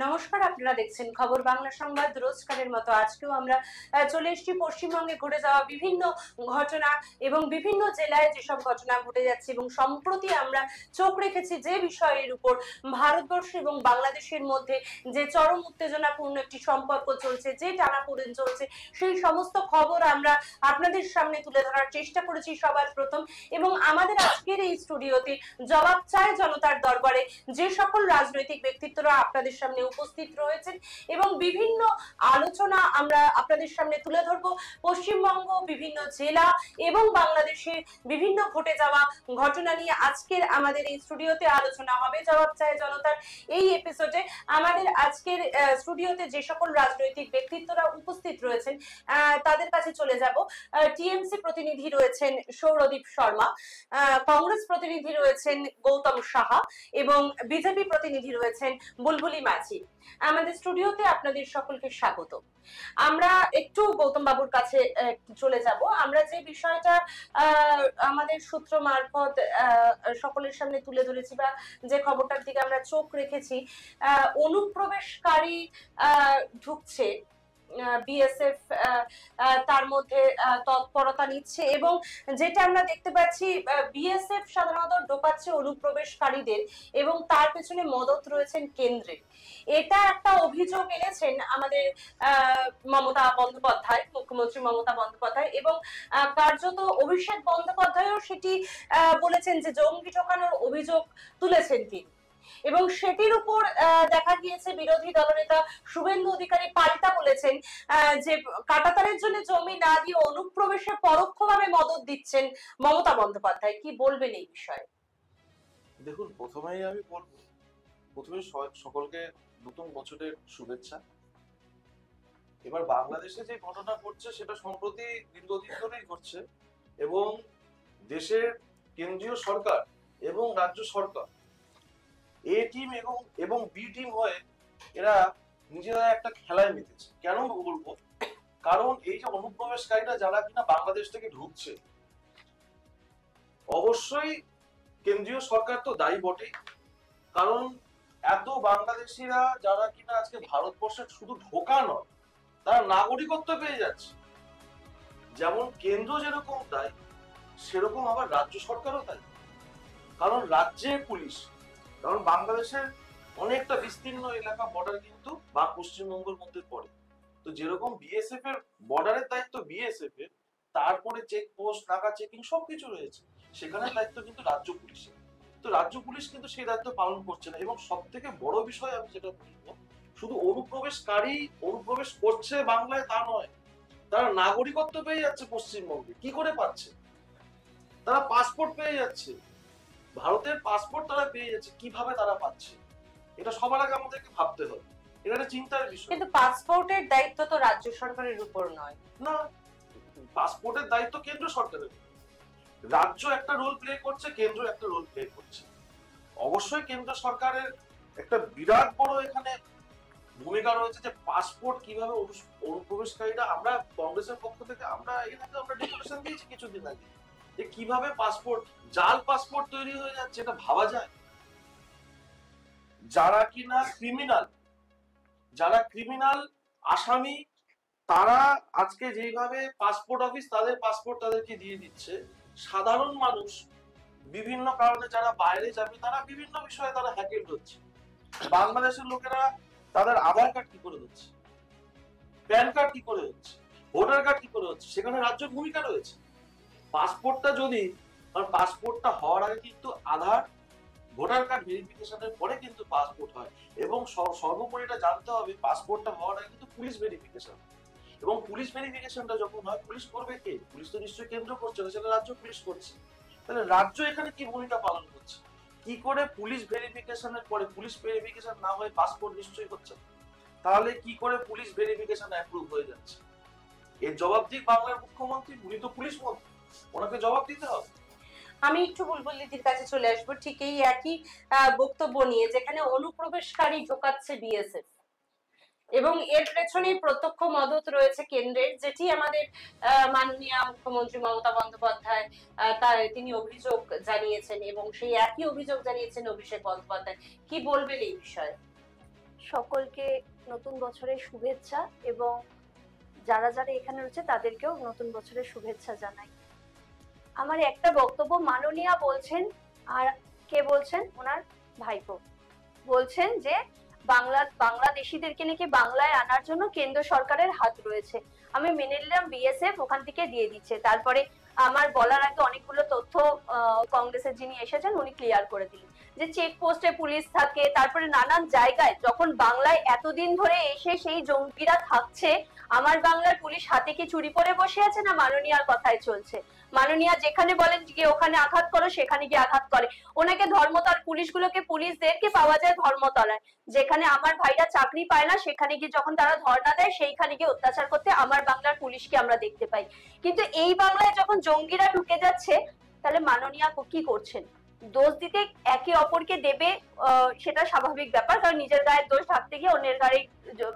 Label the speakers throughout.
Speaker 1: নমস্কার, আপনারা দেখছেন খবর বাংলা সংবাদ। রোজকারের মতো আজকেও আমরা চলে এসেছি পশ্চিমবঙ্গে ঘটে যাওয়া বিভিন্ন ঘটনা এবং বিভিন্ন জেলায় যেসব ঘটনা ঘটে যাচ্ছে এবং সম্প্রতি আমরা চোখ রেখেছি যে বিষয়ের উপর ভারতবর্ষ এবং বাংলাদেশের মধ্যে যে চরম উত্তেজনাপূর্ণ একটি সম্পর্ক চলছে, যে টানাপোড়েন চলছে, সেই সমস্ত খবর আমরা আপনাদের সামনে তুলে ধরার চেষ্টা করেছি সবার প্রথম। এবং আমাদের আজকের এই স্টুডিওতে জবাব চায় জনতার দরবারে যে সকল রাজনৈতিক ব্যক্তিত্বরা আপনাদের সামনে উপস্থিত রয়েছেন এবং বিভিন্ন আলোচনা আমরা আপনাদের সামনে তুলে ধরবো। পশ্চিমবঙ্গ, বিভিন্ন জেলা এবং বাংলাদেশে বিভিন্ন ঘটে যাওয়া ঘটনা নিয়ে আজকের আমাদের এই স্টুডিওতে আলোচনা হবে। জবাব চায় জনতার এই এপিসোডে আমাদের আজকের স্টুডিওতে যে সকল রাজনৈতিক ব্যক্তিত্বরা উপস্থিত রয়েছেন তাদের কাছে চলে যাব। টিএমসি প্রতিনিধি রয়েছেন সৌরদীপ শর্মা, কংগ্রেস প্রতিনিধি রয়েছেন গৌতম সাহা এবং বিজেপি প্রতিনিধি রয়েছেন বুলবুলি মাঝি। আমাদের স্টুডিওতে আপনাদের সকলকে স্বাগত। আমরা একটু গৌতম বাবুর কাছে চলে যাব। আমরা যে বিষয়টা আমাদের সূত্র মারফত সকলের সামনে তুলে ধরেছি বা যে খবরটার দিকে আমরা চোখ রেখেছি, অনুপ্রবেশকারী ঢুকছে, বিএসএফ তার মধ্যে তৎপরতা নিচ্ছে এবং যেটা আমরা দেখতে পাচ্ছি বিএসএফ সাধারণত ঢোকাচ্ছে অনুপ্রবেশকারীদের এবং তার পেছনে মদত রয়েছেন কেন্দ্রের। এটা একটা অভিযোগ এনেছেন আমাদের মমতা বন্দ্যোপাধ্যায়, মুখ্যমন্ত্রী মমতা বন্দ্যোপাধ্যায়, এবং কার্যত অভিষেক বন্দ্যোপাধ্যায়ও সেটি বলেছেন যে জঙ্গি ঢোকানোর অভিযোগ তুলেছেন তিনি। এবং সেটির উপর দেখা গিয়েছে বিরোধী দলনেতা শুভেন্দু অধিকারী পাল্টা বলেছেন যে কাঁটাতারের জন্য জমি না দিয়ে অনুপ্রবেশে পরোক্ষভাবে মদত দিচ্ছেন মমতা বন্দ্যোপাধ্যায়। কি বলবেন এই বিষয়ে?
Speaker 2: দেখুন, প্রথমেই আমি বলবো, প্রথমে সকলকে নতুন বছরের শুভেচ্ছা। এবার বাংলাদেশে যে ঘটনা ঘটছে সেটা সম্প্রতি দীর্ঘদিন ধরেই ঘটছে এবং দেশের কেন্দ্রীয় সরকার এবং রাজ্য সরকার এ টিম এবং বি টিম হয়ে এরা নিজেরা একটা খেলায় মেতেছে। কেন বলবো? কারণ এই যে অনুপ্রবেশকারীরা যারা কিনা বাংলাদেশ থেকে ঢুকছে, অবশ্যই কেন্দ্রীয় সরকার তো দায়ী বটেই। কারণ এত বাংলাদেশিরা যারা কিনা আজকে ভারতবর্ষে শুধু ঢোকা নয়, তারা নাগরিকত্ব পেয়ে যাচ্ছে। যেমন কেন্দ্র যেরকম দায়ী, সেরকম আবার রাজ্য সরকারও দায়ী। কারণ রাজ্যের পুলিশ, কারণ বাংলাদেশের অনেকটা বিস্তীর্ণ এলাকা বর্ডার কিন্তু বা পশ্চিমবঙ্গের মধ্যে পড়ে। তো যেরকম বিএসএফ এর বর্ডারের দায়িত্ব বিএসএফ এর, তারপরে চেকপোস্ট, নাকা চেকিং সবকিছু রয়েছে, সেখানে দায়িত্ব কিন্তু রাজ্য পুলিশের। তো রাজ্য পুলিশ কিন্তু সেই দায়িত্ব পালন করছে না। এবং সব থেকে বড় বিষয় আমি যেটা বলবো, শুধু অনুপ্রবেশকারী অনুপ্রবেশ করছে বাংলায় তা নয়, তারা নাগরিকত্ব পেয়ে যাচ্ছে পশ্চিমবঙ্গে। কি করে পাচ্ছে? তারা পাসপোর্ট পেয়ে যাচ্ছে, ভারতের পাসপোর্ট তারা পেয়ে যাচ্ছে। কিভাবে তারা পাচ্ছে, এটা সবার আগে আমাদেরকে ভাবতে হবে। এটা একটা চিন্তার বিষয়।
Speaker 1: কিন্তু পাসপোর্টের দায়িত্ব তো রাজ্য সরকারের উপর নয়
Speaker 2: না, পাসপোর্টের দায়িত্ব কেন্দ্র সরকারের। রাজ্য একটা রোল প্লে করছে, কেন্দ্র একটা রোল প্লে করছে। অবশ্যই কেন্দ্র সরকারের একটা বিরাট বড় এখানে ভূমিকা রয়েছে যে পাসপোর্ট কিভাবে অনুপ্রবেশকারীরা, আমরা কংগ্রেসের পক্ষ থেকে আমরা ডিক্লারেশন দিয়েছি কিছুদিন আগে যে কিভাবে পাসপোর্ট, জাল পাসপোর্ট তৈরি হয়ে যাচ্ছে। এটা ভাবা যায়? যারা ক্রিমিনাল আসামি, তারা আজকে যেভাবে পাসপোর্ট অফিস তাদের পাসপোর্ট তাদেরকে দিয়ে দিচ্ছে, সাধারণ মানুষ বিভিন্ন কারণে যারা বাইরে যাবে তারা বিভিন্ন বিষয়ে তারা হ্যাকেট হচ্ছে। বাংলাদেশের লোকেরা তাদের আধার কার্ড কি করে হচ্ছে, প্যান কার্ড কি করে হচ্ছে, ভোটার কার্ড কি করে হচ্ছে, সেখানে রাজ্যের ভূমিকা রয়েছে। পাসপোর্টটা যদি, কারণ পাসপোর্টটা হওয়ার আগে কিন্তু আধার, ভোটার কার্ড ভেরিফিকেশনের পরে কিন্তু পাসপোর্ট হয়। এবং সর্বোপরি এটা জানতে হবে, পাসপোর্টটা হওয়ার আগে কিন্তু পুলিশ ভেরিফিকেশন, এবং পুলিশ ভেরিফিকেশনটা যখন হয়, পুলিশ করবে কে? পুলিশ তো নিশ্চয়ই কেন্দ্র করছে না, সেটা রাজ্য পুলিশ করছে। তাহলে রাজ্য এখানে কি ভূমিকা পালন করছে? কি করে পুলিশ ভেরিফিকেশনের পরে, পুলিশ ভেরিফিকেশন না হয়ে পাসপোর্ট নিশ্চয়ই হচ্ছে, তাহলে কি করে পুলিশ ভেরিফিকেশন অ্যাপ্রুভ হয়ে যাচ্ছে? এর জবাব দিক বাংলার মুখ্যমন্ত্রী, উনি তো পুলিশ মন্ত্রী, ওনাকে জবাব দিতে হবে।
Speaker 1: আমি একটু বুলবুলিদির কাছে চলে আসবো ঠিক এই একই বক্তব্য নিয়ে, যেখানে অনুপ্রবেশকারী ঢোকাচ্ছে বিএসএফ এবং এর পেছনে প্রত্যক্ষ মদত রয়েছে কেন্দ্রের, যেটি আমাদের মাননীয় মুখ্যমন্ত্রী মমতা বন্দ্যোপাধ্যায় তিনি অভিযোগ জানিয়েছেন এবং সেই একই অভিযোগ জানিয়েছেন অভিষেক বন্দ্যোপাধ্যায়। কি বলবেন এই বিষয়ে?
Speaker 3: সকলকে নতুন বছরের শুভেচ্ছা, এবং যারা যারা এখানে রয়েছে তাদেরকেও নতুন বছরের শুভেচ্ছা জানাই। আমার একটা বক্তব্য, মাননীয়া বলছেন, আর কে বলছেন, ওনার ভাইপো বলছেন যে বাংলাদেশিদেরকে নাকি বাংলায় আনার জন্য কেন্দ্র সরকারের হাত রয়েছে। আমি মেনে নিলাম বিএসএফ ওখান থেকে দিয়ে দিচ্ছে। তারপরে আমার বলার আগে অনেকগুলো তথ্য কংগ্রেসের যিনি এসেছেন উনি ক্লিয়ার করে দিলেন যে চেকপোস্টে পুলিশ থাকে, তারপরে নানান জায়গায় যখন বাংলায় এতদিন ধরে এসে সেই জঙ্গিরা থাকছে, আমার বাংলার পুলিশ হাতে কি চুরি পরে বসে আছে না মাননীয়ার কথায় চলছে? মাননীয়া যেখানে বলেন গিয়ে ওখানে আঘাত করো, সেখানে গিয়ে আঘাত করে। ওনাকে ধর্মতল পুলিশদেরকে পাওয়া যায় ধর্মতলায়, যেখানে আমার ভাইরা চাকরি পায় না সেখানে গিয়ে যখন তারা ধর্ণা দেয় সেইখানে গিয়ে অত্যাচার করতে আমার বাংলার পুলিশকে আমরা দেখতে পাই। কিন্তু এই বাংলায় যখন জঙ্গিরা ঢুকে যাচ্ছে, তাহলে মাননীয়া কি করছেন? দোষ দিতে একে অপরকে দেবে, সেটা স্বাভাবিক ব্যাপার, কারণ নিজের গায়ের দোষ ঢাকতে গিয়ে অন্যের গায়ে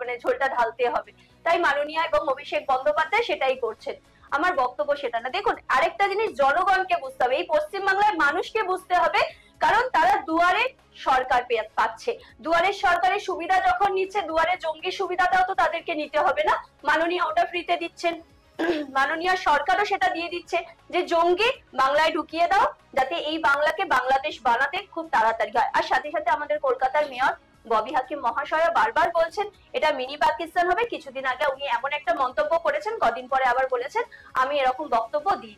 Speaker 3: মানে ঝোলটা ঢালতে হবে। তাই মাননীয়া এবং অভিষেক বন্দ্যোপাধ্যায় সেটাই করছেন। আমার বক্তব্য সেটা না। দেখুন, আরেকটা জিনিস জনগণকে বুঝতে হবে, এই পশ্চিমবাংলার মানুষকে বুঝতে হবে, কারণ তারা দুয়ারে সরকার পাচ্ছে, দুয়ারে সরকারের সুবিধা যখন নিচ্ছে, দুয়ারে জঙ্গি সুবিধাটাও তো তাদেরকে নিতে হবে না? মাননীয়া ওটা ফ্রিতে দিচ্ছেন, মাননীয় সরকারও সেটা দিয়ে দিচ্ছে যে জঙ্গি বাংলায় ঢুকিয়ে দাও, যাতে এই বাংলাকে বাংলাদেশ বানাতে খুব তাড়াতাড়ি হয়। আর সাথে সাথে আমাদের কলকাতার মেয়র ববি হাকিম মহাশয় বারবার বলছেন এটা মিনি পাকিস্তান হবে। কিছুদিন আগে উনি এমন একটা মন্তব্য করেছেন, কদিন পরে আবার বলেছেন আমি এরকম বক্তব্য দিই।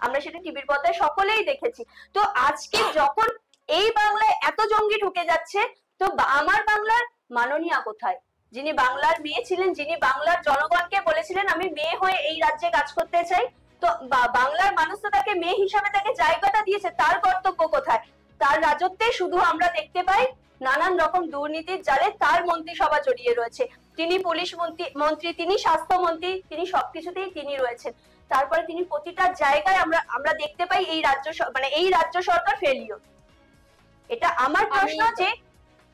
Speaker 3: আমরা সেটা টিভির পর্দায় সকলেই দেখেছি। তো আজকে যখন এই বাংলায় এত জঙ্গি ঢুকে যাচ্ছে, তো আমার বাংলার মাননীয়া কোথায়, যিনি বাংলার মেয়ে ছিলেন, যিনি বাংলার জনগণকে বলেছিলেন আমি মেয়ে হয়ে এই রাজ্যে কাজ করতে চাই? তো বাংলার মানুষ তো তাকে মেয়ে হিসাবে তাকে জায়গাটা দিয়েছে, তার কর্তব্য কোথায়? তার রাজত্বে শুধু আমরা দেখতে পাই নানান রকম দুর্নীতির জালে তার মন্ত্রিসভা জড়িয়ে রয়েছে। তিনি পুলিশ মন্ত্রী, তিনি স্বাস্থ্যমন্ত্রী, তিনি সবকিছুতেই তিনি রয়েছেন। তারপরে তিনি প্রতিটা জায়গায় আমরা দেখতে পাই এই রাজ্য সরকার ফেলিওর। এটা আমার প্রশ্ন যে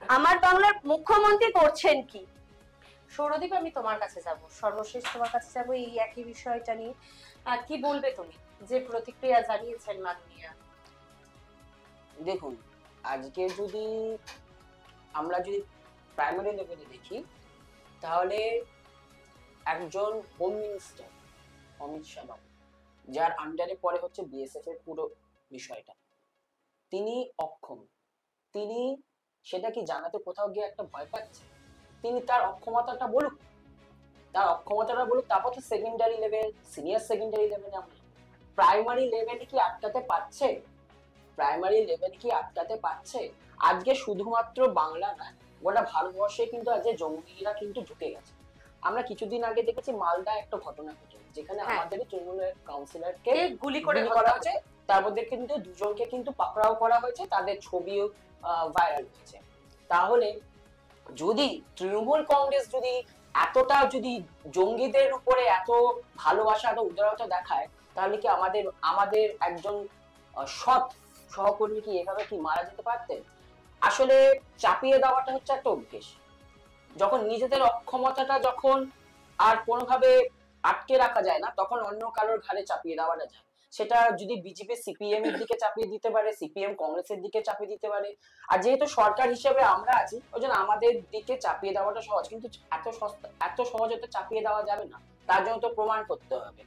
Speaker 3: আমার বাংলার মুখ্যমন্ত্রী করছেন কি?
Speaker 1: সৌরদীপ, আমি তোমার কাছে যাব, সর্বশেষ তোমার কাছে যাব এই একই বিষয়টা নিয়ে। কি বলবে তুমি, যে প্রতিক্রিয়া জানিয়েছেন মাননীয়া?
Speaker 4: দেখুন, আজকে যদি আমরা প্রাইমারি লেভেলে দেখি, তাহলে একজন হোম মিনিস্টার অমিত শাহ বাবু, যার আন্ডারে পরে হচ্ছে বিএসএফ এর পুরো বিষয়টা, তিনি অক্ষম। তিনি সেটা কি জানাতে কোথাও গিয়ে একটা ভয় পাচ্ছে? তিনি তার অক্ষমতাটা বলুক, তারপর তো সেকেন্ডারি লেভেল, সিনিয়র সেকেন্ডারি লেভেলে আমরা প্রাইমারি লেভেলে কি আটকাতে পারছে? আজকে শুধুমাত্র বাংলা না, গোটা ভারতবর্ষে কিন্তু আজকে জঙ্গিরা কিন্তু ঢুকে গেছে। আমরা কিছুদিন আগে দেখেছি মালদা একটা ঘটনা ঘটে, যেখানে আমাদের তৃণমূলের কাউন্সিলরকে গুলি করা হয়েছে, তার মধ্যে কিন্তু দুজনকে কিন্তু পাকড়াও করা হয়েছে, তাদের ছবিও ভাইরাল হয়েছে। তাহলে যদি তৃণমূল কংগ্রেস এতটা জঙ্গিদের উপরে এত ভালোবাসা, এত উদারতা দেখায়, তাহলে কি আমাদের একজন সৎ সহকর্মী কি এভাবে কি মারা যেতে পারতেন? আসলে চাপিয়ে দেওয়াটা হচ্ছে একটা অভ্যেস। যখন নিজেদের অক্ষমতাটা যখন আর কোনোভাবে আটকে রাখা যায় না, তখন অন্য কারোর ঘাড়ে চাপিয়ে দেওয়াটা যায়। সেটা যদি বিজেপি সিপিএম এর দিকে চাপিয়ে দিতে পারে, সিপিএম কংগ্রেসের দিকে চাপিয়ে দিতে পারে। আর যেহেতু সরকার হিসেবে আমরা আছি, ওই জন্য আমাদের দিকে চাপিয়ে দেওয়াটা সহজ। কিন্তু এত সহজে তো চাপিয়ে দেওয়া যাবে না, তার জন্য তো প্রমাণ করতে হবে।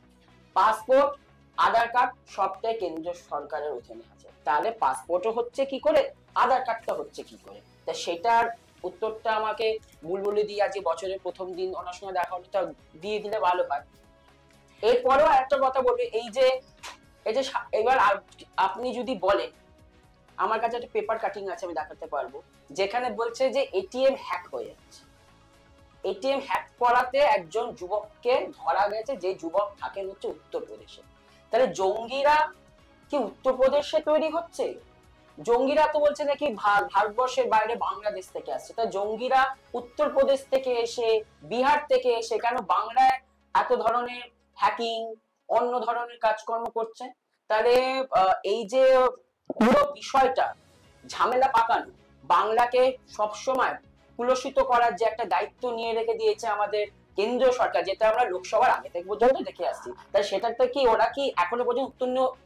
Speaker 4: পাসপোর্ট, আধার কার্ড সবটাই কেন্দ্র সরকারের অধীনে আছে, তাহলে পাসপোর্টও হচ্ছে কি করে, আধার কার্ডটা হচ্ছে কি করে? তা সেটার উত্তরটা আমাকে বুলবুলি দিয়ে আজকে বছরের প্রথম দিন ওনার সঙ্গে দেখা হলো, দিয়ে দিলে ভালো হয়। এরপরেও একটা কথা বলবো, এই যে এবার আপনি যদি বলেন, আমার কাছে একটা পেপার কাটিং আছে, আমি দেখাতে পারবো, যেখানে বলছে যে এটিএম হ্যাক হয়ে যাচ্ছে। এটিএম হ্যাক করাতে একজন যুবককে ধরা গেছে, যে যুবক থাকেন হচ্ছে উত্তরপ্রদেশে। তাহলে জঙ্গিরা কি উত্তরপ্রদেশে তৈরি হচ্ছে? জঙ্গিরা তো বলছে নাকি ভারতবর্ষের বাইরে বাংলাদেশ থেকে আসছে, তা জঙ্গিরা উত্তরপ্রদেশ থেকে এসে, বিহার থেকে এসে কেন বাংলায় এত ধরনের হ্যাকিং, অন্য ধরনের কাজকর্ম করছে? তাহলে এই যে পুরো বিষয়টা ঝামেলা পাকানো, বাংলাকে সবসময় কুলসিত করার যে একটা দায়িত্ব নিয়ে রেখে দিয়েছে আমাদের কেন্দ্রীয় সরকার, যেটা আমরা লোকসভার আগে থেকে পর্যন্ত দেখে আসছি, তাই সেটাতে কি ওরা কি এখনো পর্যন্ত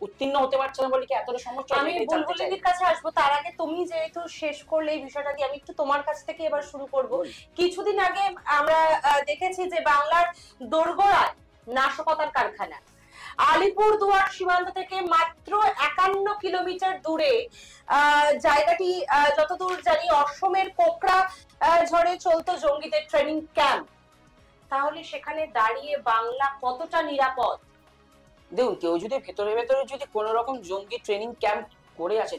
Speaker 4: উত্তীর্ণ হতে পারছে না বলে কি এতটা সমস্যা?
Speaker 1: আমি বুলবুলিদির কাছে আসবো, তার আগে তুমি যেহেতু শেষ করলে এই বিষয়টা দিয়ে আমি একটু তোমার কাছ থেকে এবার শুরু করব। কিছুদিন আগে আমরা দেখেছি যে বাংলার দোরগোড়ায় নাশকতার কারখানা, আলিপুরদুয়ার সীমান্ত থেকে মাত্র 51 কিলোমিটার দূরে জায়গাটি, যতদূর জানি অসমের কোকড়া ঝড়ে চলতো জঙ্গিদের ট্রেনিং ক্যাম্প। তাহলে সেখানে দাঁড়িয়ে বাংলা কতটা নিরাপদ?
Speaker 4: দেখুন, কেউ যদি ভেতরে ভেতরে যদি কোন রকম জঙ্গি ট্রেনিং ক্যাম্প করে আছে,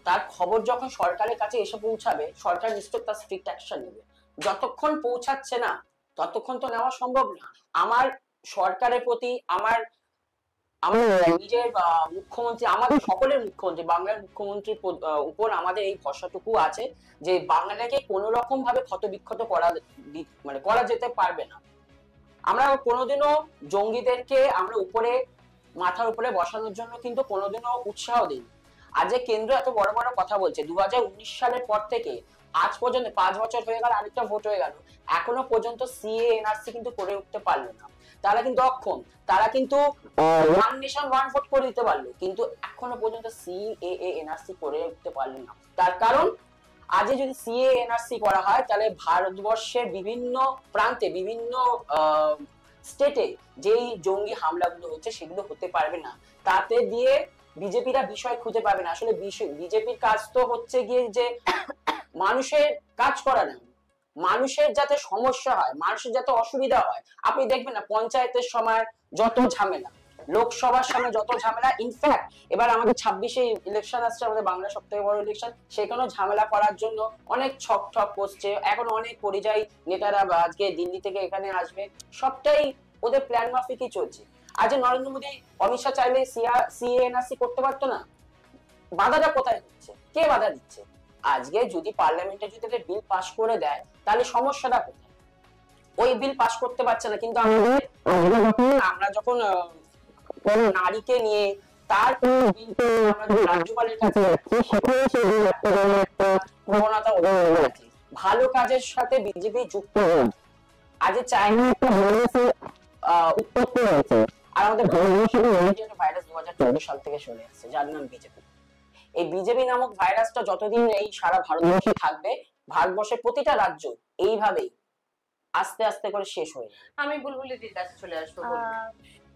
Speaker 4: তার খবর যখন সরকারের কাছে এসে পৌঁছাবে, সরকার নিশ্চয় তার স্ট্রিক্ট অ্যাকশন নেবে। যতক্ষণ পৌঁছাচ্ছে না ততক্ষণ তো নেওয়া সম্ভব না। আমার সরকারের প্রতি, আমার নিজের মুখ্যমন্ত্রী, আমাদের সকলের মুখ্যমন্ত্রী, বাংলার মুখ্যমন্ত্রীর উপর আমাদের এই ভরসাটুকু আছে যে বাংলাকে কোনো রকম ভাবে ক্ষতবিক্ষত করা যেতে পারবে না। আমরা কোনোদিনও জঙ্গিদেরকে আমরা মাথার উপরে বসানোর জন্য কিন্তু কোনোদিনও উৎসাহ দিই। আজ কেন্দ্র এত বড় বড় কথা বলছে, 2019 সালের পর থেকে আজ পর্যন্ত 5 বছর হয়ে গেল, আরেকটা ভোট হয়ে গেল, এখনো পর্যন্ত সিএ এনআরসি কিন্তু করে উঠতে পারলো না। তারা কিন্তু অক্ষম, তারা কিন্তু ওয়ান নেশন ওয়ান ভোট করে দিতে পারলো, কিন্তু এখনো পর্যন্ত সিএএ এনআরসি করে উঠতে পারলো না। তার কারণ আজ যদি সিএ এনআরসি করা হয় তাহলে ভারতবর্ষের বিভিন্ন প্রান্তে, বিভিন্ন স্টেটে যেই জঙ্গি হামলাগুলো হচ্ছে সেগুলো হতে পারবে না। তাতে দিয়ে বিজেপিরা বিষয় খুঁজে পাবে না। আসলে বিজেপির কাজ তো হচ্ছে গিয়ে যে মানুষের কাজ করা না, মানুষের যাতে সমস্যা হয়, মানুষের যাতে অসুবিধা হয়। আপনি দেখবেন না পঞ্চায়েতের সময় যত ঝামেলা, লোকসভার সামনে যত ঝামেলা, ইনফ্যাক্ট এবার আমাদের 26-এ ইলেকশন আসছে, আমাদের বাংলার সব থেকে বড় ইলেকশন, সেখানেও ঝামেলা করার জন্য অনেক ছক করছে। এখন অনেক পরিযায়ী নেতারা আজকে দিল্লি থেকে এখানে আসবে, সবটাই ওদের প্ল্যান মাফিকই চলছে। আজ নরেন্দ্র মোদী, অমিত শাহ চাইলে সিএএনআরসি করতে পারতো না? বাধাটা কোথায় হচ্ছে? কে বাধা দিচ্ছে? আজকে যদি পার্লামেন্টে যদি বিল পাস করে দেয় তাহলে সমস্যাটা কোথায়? ওই বিল পাস করতে পারছে না, কিন্তু আমরা যখন কোন নারীকে নিয়ে তার রাজ্যপালের কাছে প্রবণতা আছে ভালো কাজের সাথে বিজেপি যুক্ত হয়ে আজ চায়না একটা উৎপত্তি হয়েছে। আর আমাদের ভাইরাস 2014 সাল থেকে চলে আসছে, যার নাম বিজেপি। এই বিজেপি নামক ভাইরাসটা যতদিন এই সারা ভারতবর্ষে থাকবে, ভারতবর্ষের প্রতিটা রাজ্য এইভাবেই আস্তে আস্তে করে শেষ হয়ে যাবে।
Speaker 1: আমি বুলবুলিদির কাছে চলে আসবো।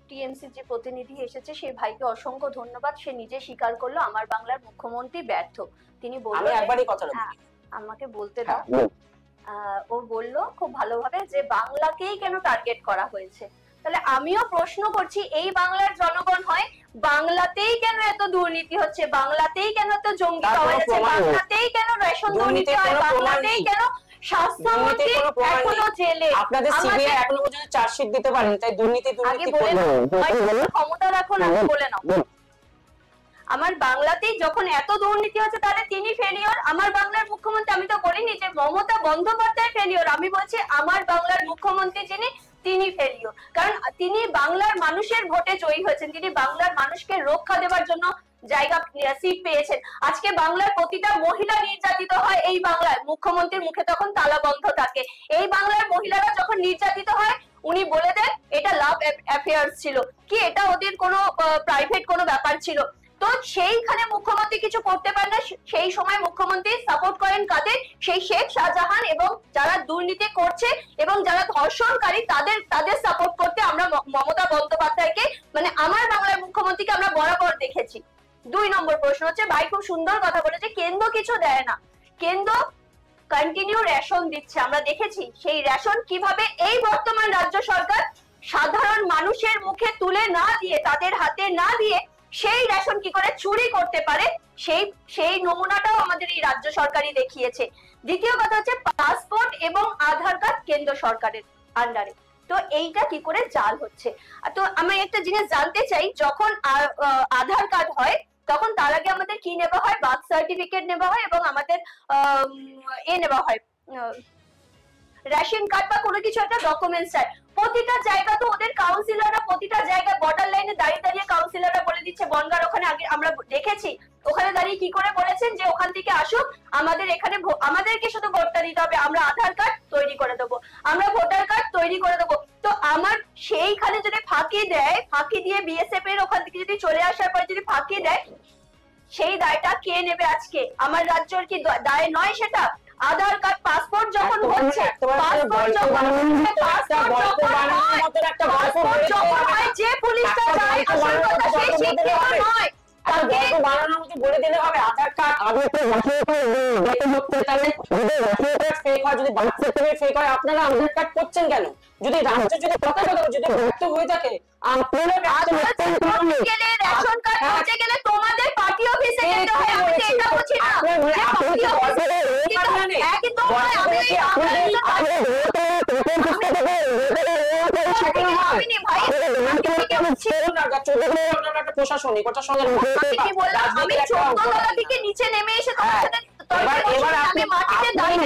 Speaker 3: টিএমসি যে প্রতিনিধি এসেছে সেই ভাইকে অসংখ্য ধন্যবাদ। সে নিজে স্বীকার করলো আমার বাংলার মুখ্যমন্ত্রী ব্যর্থ। তিনি বললেন,
Speaker 4: আমি একবারই কথাটা
Speaker 3: আমাকে বলতে দাও। ও বলল খুব ভালোভাবে যে বাংলাকেই কেন টার্গেট করা হয়েছে। তাহলে আমিও প্রশ্ন করছি, এই বাংলার জনগণ হয়, বাংলাতেই কেন এত দুর্নীতি হচ্ছে, বাংলাতেই কেন এত জঙ্গি পাওয়া যাচ্ছে, বাংলাতেই কেন রেশন দুর্নীতি হয়, বাংলাতেই কেন স্বাস্থ্যমন্ত্রী এখনো জেলে?
Speaker 4: আপনাদের সিবিআই এখনো পর্যন্ত চার্জশিট দিতে পারেন, তাই দুর্নীতি
Speaker 3: ক্ষমতা রাখুন, আমি বলে নাও। আমার বাংলাতেই যখন এত দুর্নীতি হচ্ছে তাহলে তিনি ফেলিওর। আমার বাংলার মুখ্যমন্ত্রী, আমি তো বলিনি যে মমতা বন্দ্যোপাধ্যায় ফেলিওর, আমি বলছি আমার বাংলার মুখ্যমন্ত্রী যিনি তিনি ফেলিওর। কারণ তিনি বাংলার মানুষের ভোটে জয়ী হয়েছেন, তিনি বাংলার মানুষকে রক্ষা দেওয়ার জন্য জায়গা সিট পেয়েছেন। আজকে বাংলার প্রতিটা মহিলা নির্যাতিত হয়, এই বাংলার মুখ্যমন্ত্রীর মুখে তখন তালা বন্ধ থাকে। এই বাংলার মহিলারা যখন নির্যাতিত হয় উনি বলে দেন এটা লাভ অ্যাফেয়ার্স ছিল, কি এটা ওদের কোনো প্রাইভেট কোনো ব্যাপার ছিল। তো সেইখানে মুখ্যমন্ত্রী কিছু করতে পারে না। সেই সময় মুখ্যমন্ত্রী সাপোর্ট করেন কাদের? সেই শেখ শাহজাহান এবং যারা দুর্নীতি করছে এবং যারা ধর্ষণকারী তাদের সাপোর্ট করতে আমরা মমতা বন্দ্যোপাধ্যায়কে, মানে আমার বাংলার মুখ্যমন্ত্রীকে আমরা বরাবর দেখেছি। 2 নম্বর প্রশ্ন হচ্ছে, ভাই খুব সুন্দর কথা বলেছে, কেন্দ্র কিছু দেয় না, কেন্দ্র কন্টিনিউ রেশন দিচ্ছে। আমরা দেখেছি সেই রেশন কিভাবে এই বর্তমান রাজ্য সরকার সাধারণ মানুষের মুখে তুলে না দিয়ে, তাদের হাতে না দিয়ে সেই রেশন কি করে চুরি করতে পারে, সেই নমুনাটাও আমাদের এই রাজ্য সরকারই দেখিয়েছে। দ্বিতীয় কথা হচ্ছে, পাসপোর্ট এবং আধার কার্ড কেন্দ্র সরকারের আন্ডারে, তো এইটা কি করে জাল হচ্ছে। তো আমি একটা জিনিস জানতে চাই, যখন আধার কার্ড হয় তখন তার আগে আমাদের কি নেওয়া হয়? বার্থ সার্টিফিকেট নেওয়া হয় এবং আমাদের নেওয়া হয় রেশন কার্ড বা কোনো কিছু একটা ডকুমেন্টস চাই। প্রতিটা জায়গা তো ওদের কাউন্সিলররা প্রতিটা জায়গায় বর্ডার লাইনে দাঁড়িয়ে দাঁড়িয়ে কাউন্সিলররা বলে দিচ্ছে, বনগার ওখানে আগে আমরা দেখেছি ওখানে দাঁড়িয়ে কি করে বলেছেন যে ওখান থেকে আসুক, আমাদের এখানে আমাদেরকে শুধু ভোটটা দিতে হবে, আমরা আধার কার্ড তৈরি করে দেবো, আমরা ভোটার কার্ড তৈরি করে দেবো। তো আমার সেইখানে যদি ফাঁকি দেয়, ফাঁকি দিয়ে বিএসএফ এর ওখান থেকে যদি চলে আসার পরে যদি ফাঁকি দেয়, সেই দায়টা কে নেবে? আজকে আমার রাজ্যের কি দায় নয় সেটা? আধার কার্ড পাসপোর্ট যখন হচ্ছে, যে পুলিশটা যায় আসল কথা সেই শিক্ষিত নয়,
Speaker 4: বানানোর মতো বলে দিলে হবে আধার কার্ড যদি ফেক হয় আপনারা আধার কার্ড করছেন কেন? যদি রাজ্য যদি যদি ব্যর্থ হয়ে থাকে
Speaker 3: রেশন কার্ড করতে গেলে তোমাদের পার্টি অফিসে যেতে হয়, আমি তো এটা বুঝি না যে পার্টি অফিসে একই তো হয়। আমি
Speaker 4: প্রশাসনিক ওটার সঙ্গে
Speaker 3: কি বললাম, আমি 14 তলা থেকে নিচে নেমে এসে তোমার সাথে
Speaker 4: এবার
Speaker 3: আমি মাটিতে দাঁড়িয়ে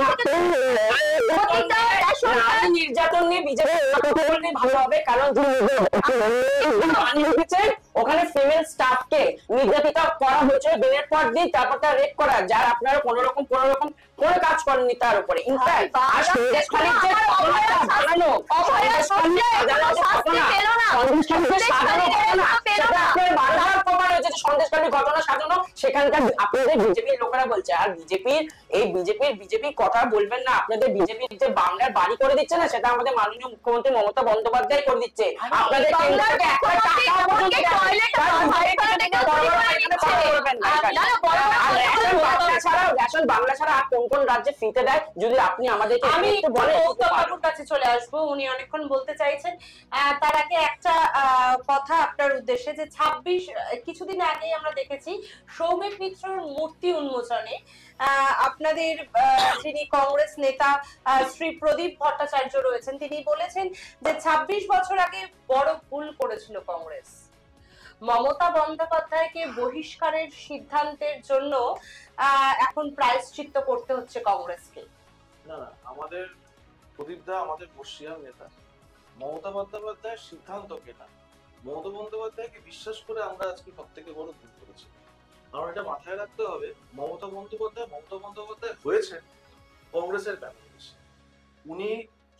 Speaker 4: নির্যাতন নিয়ে বিজেপি ভালো হবে, কারণ ওখানে ফিমেল স্টাফকে নির্যাতিত করা হয়েছে দিনের পর দিন, তারপর তার রেপ করা, যার আপনারা কোন রকম কোনো কাজ করেননি তার উপরে। ইনফ্যাক্ট সন্দেশখালী ঘটনা সাজানো, সেখানকার আপনাদের বিজেপির লোকেরা বলছে। আর বিজেপির কথা বলবেন না, আপনাদের বিজেপির যে বাংলার বাড়ি করে দিচ্ছে না, সেটা আমাদের মাননীয় মুখ্যমন্ত্রী মমতা বন্দ্যোপাধ্যায় করে দিচ্ছে। আপনাদের রেশন বাংলা ছাড়া আর কোন কোন রাজ্যে ফ্রিতে দেয় যদি আপনি আমাদেরকে
Speaker 1: আমি বাবুর কাছে চলে আসবো, উনি অনেকক্ষণ বলতে চাইছেন। তার আগে একটা কথা আপনার উদ্দেশ্যে, যে 26 কিছুদিন আগে আমরা দেখেছি সৌমিক মিত্রর মূর্তি উন্মোচনে আপনাদের যিনি কংগ্রেস নেতা শ্রী প্রদীপ ভট্টাচার্য রয়েছেন, তিনি বলেছেন যে 26 বছর আগে বড় ভুল করেছিল কংগ্রেস, মমতা বন্দ্যোপাধ্যায়কে বহিষ্কারের সিদ্ধান্তের জন্য এখন প্রায়শ্চিত্ত করতে হচ্ছে কংগ্রেসকে।
Speaker 2: না, আমাদের প্রদীপদা আমাদের বর্ষিয়ান নেতা, মমতা বন্দ্যোপাধ্যায়ের সিদ্ধান্তকে না, মমতা বন্দ্যোপাধ্যায়কে বিশ্বাস করে আমরা আজকে সব থেকে বড় ভুল করেছি। কারণ এটা মাথায় রাখতে হবে, মমতা বন্দ্যোপাধ্যায় হয়েছেন কংগ্রেসের ব্যাপারে। উনি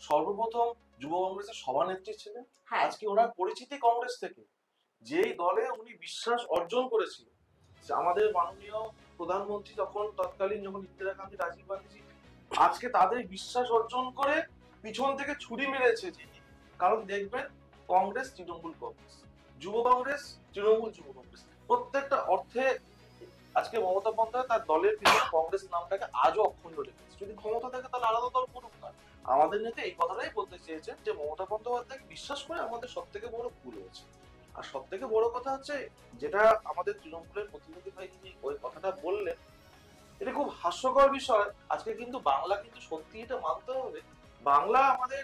Speaker 2: সর্বপ্রথম যুব কংগ্রেসের সভানেত্রী ছিলেন। আজকে ওনার পরিচিতি কংগ্রেস থেকে, যেই দলে উনি বিশ্বাস অর্জন করেছিলেন। আমাদের মাননীয় প্রধানমন্ত্রী তৎকালীন যখন ইন্দিরা গান্ধী, রাজীব গান্ধী, আজকে তাদের বিশ্বাস অর্জন করে পিছন থেকে ছুরি মেরেছে যিনি। কারণ দেখবেন কংগ্রেস তৃণমূল কংগ্রেস, যুব কংগ্রেস তৃণমূল যুব কংগ্রেস, প্রত্যেকটা অর্থে আজকে মমতা বন্দ্যোপাধ্যায় তার দলের পিছনে কংগ্রেস নামটাকে আজও অক্ষুণ্ণ রেখেছে। যদি ক্ষমতা থাকে তাহলে আলাদা দল করুক না। আমাদের নেতা এই কথাটাই বলতে চেয়েছেন যে মমতা বন্দ্যোপাধ্যায়কে বিশ্বাস করে আমাদের সব থেকে বড় ভুল হয়েছে। আর সব থেকে বড় কথা হচ্ছে, যেটা আমাদের তৃণমূলের প্রতিনিধি ভাই যিনি ওই কথাটা বললেন, এটা খুব হাস্যকর বিষয়। আজকে কিন্তু বাংলা কিন্তু সত্যি এটা মানতে হবে, বাংলা আমাদের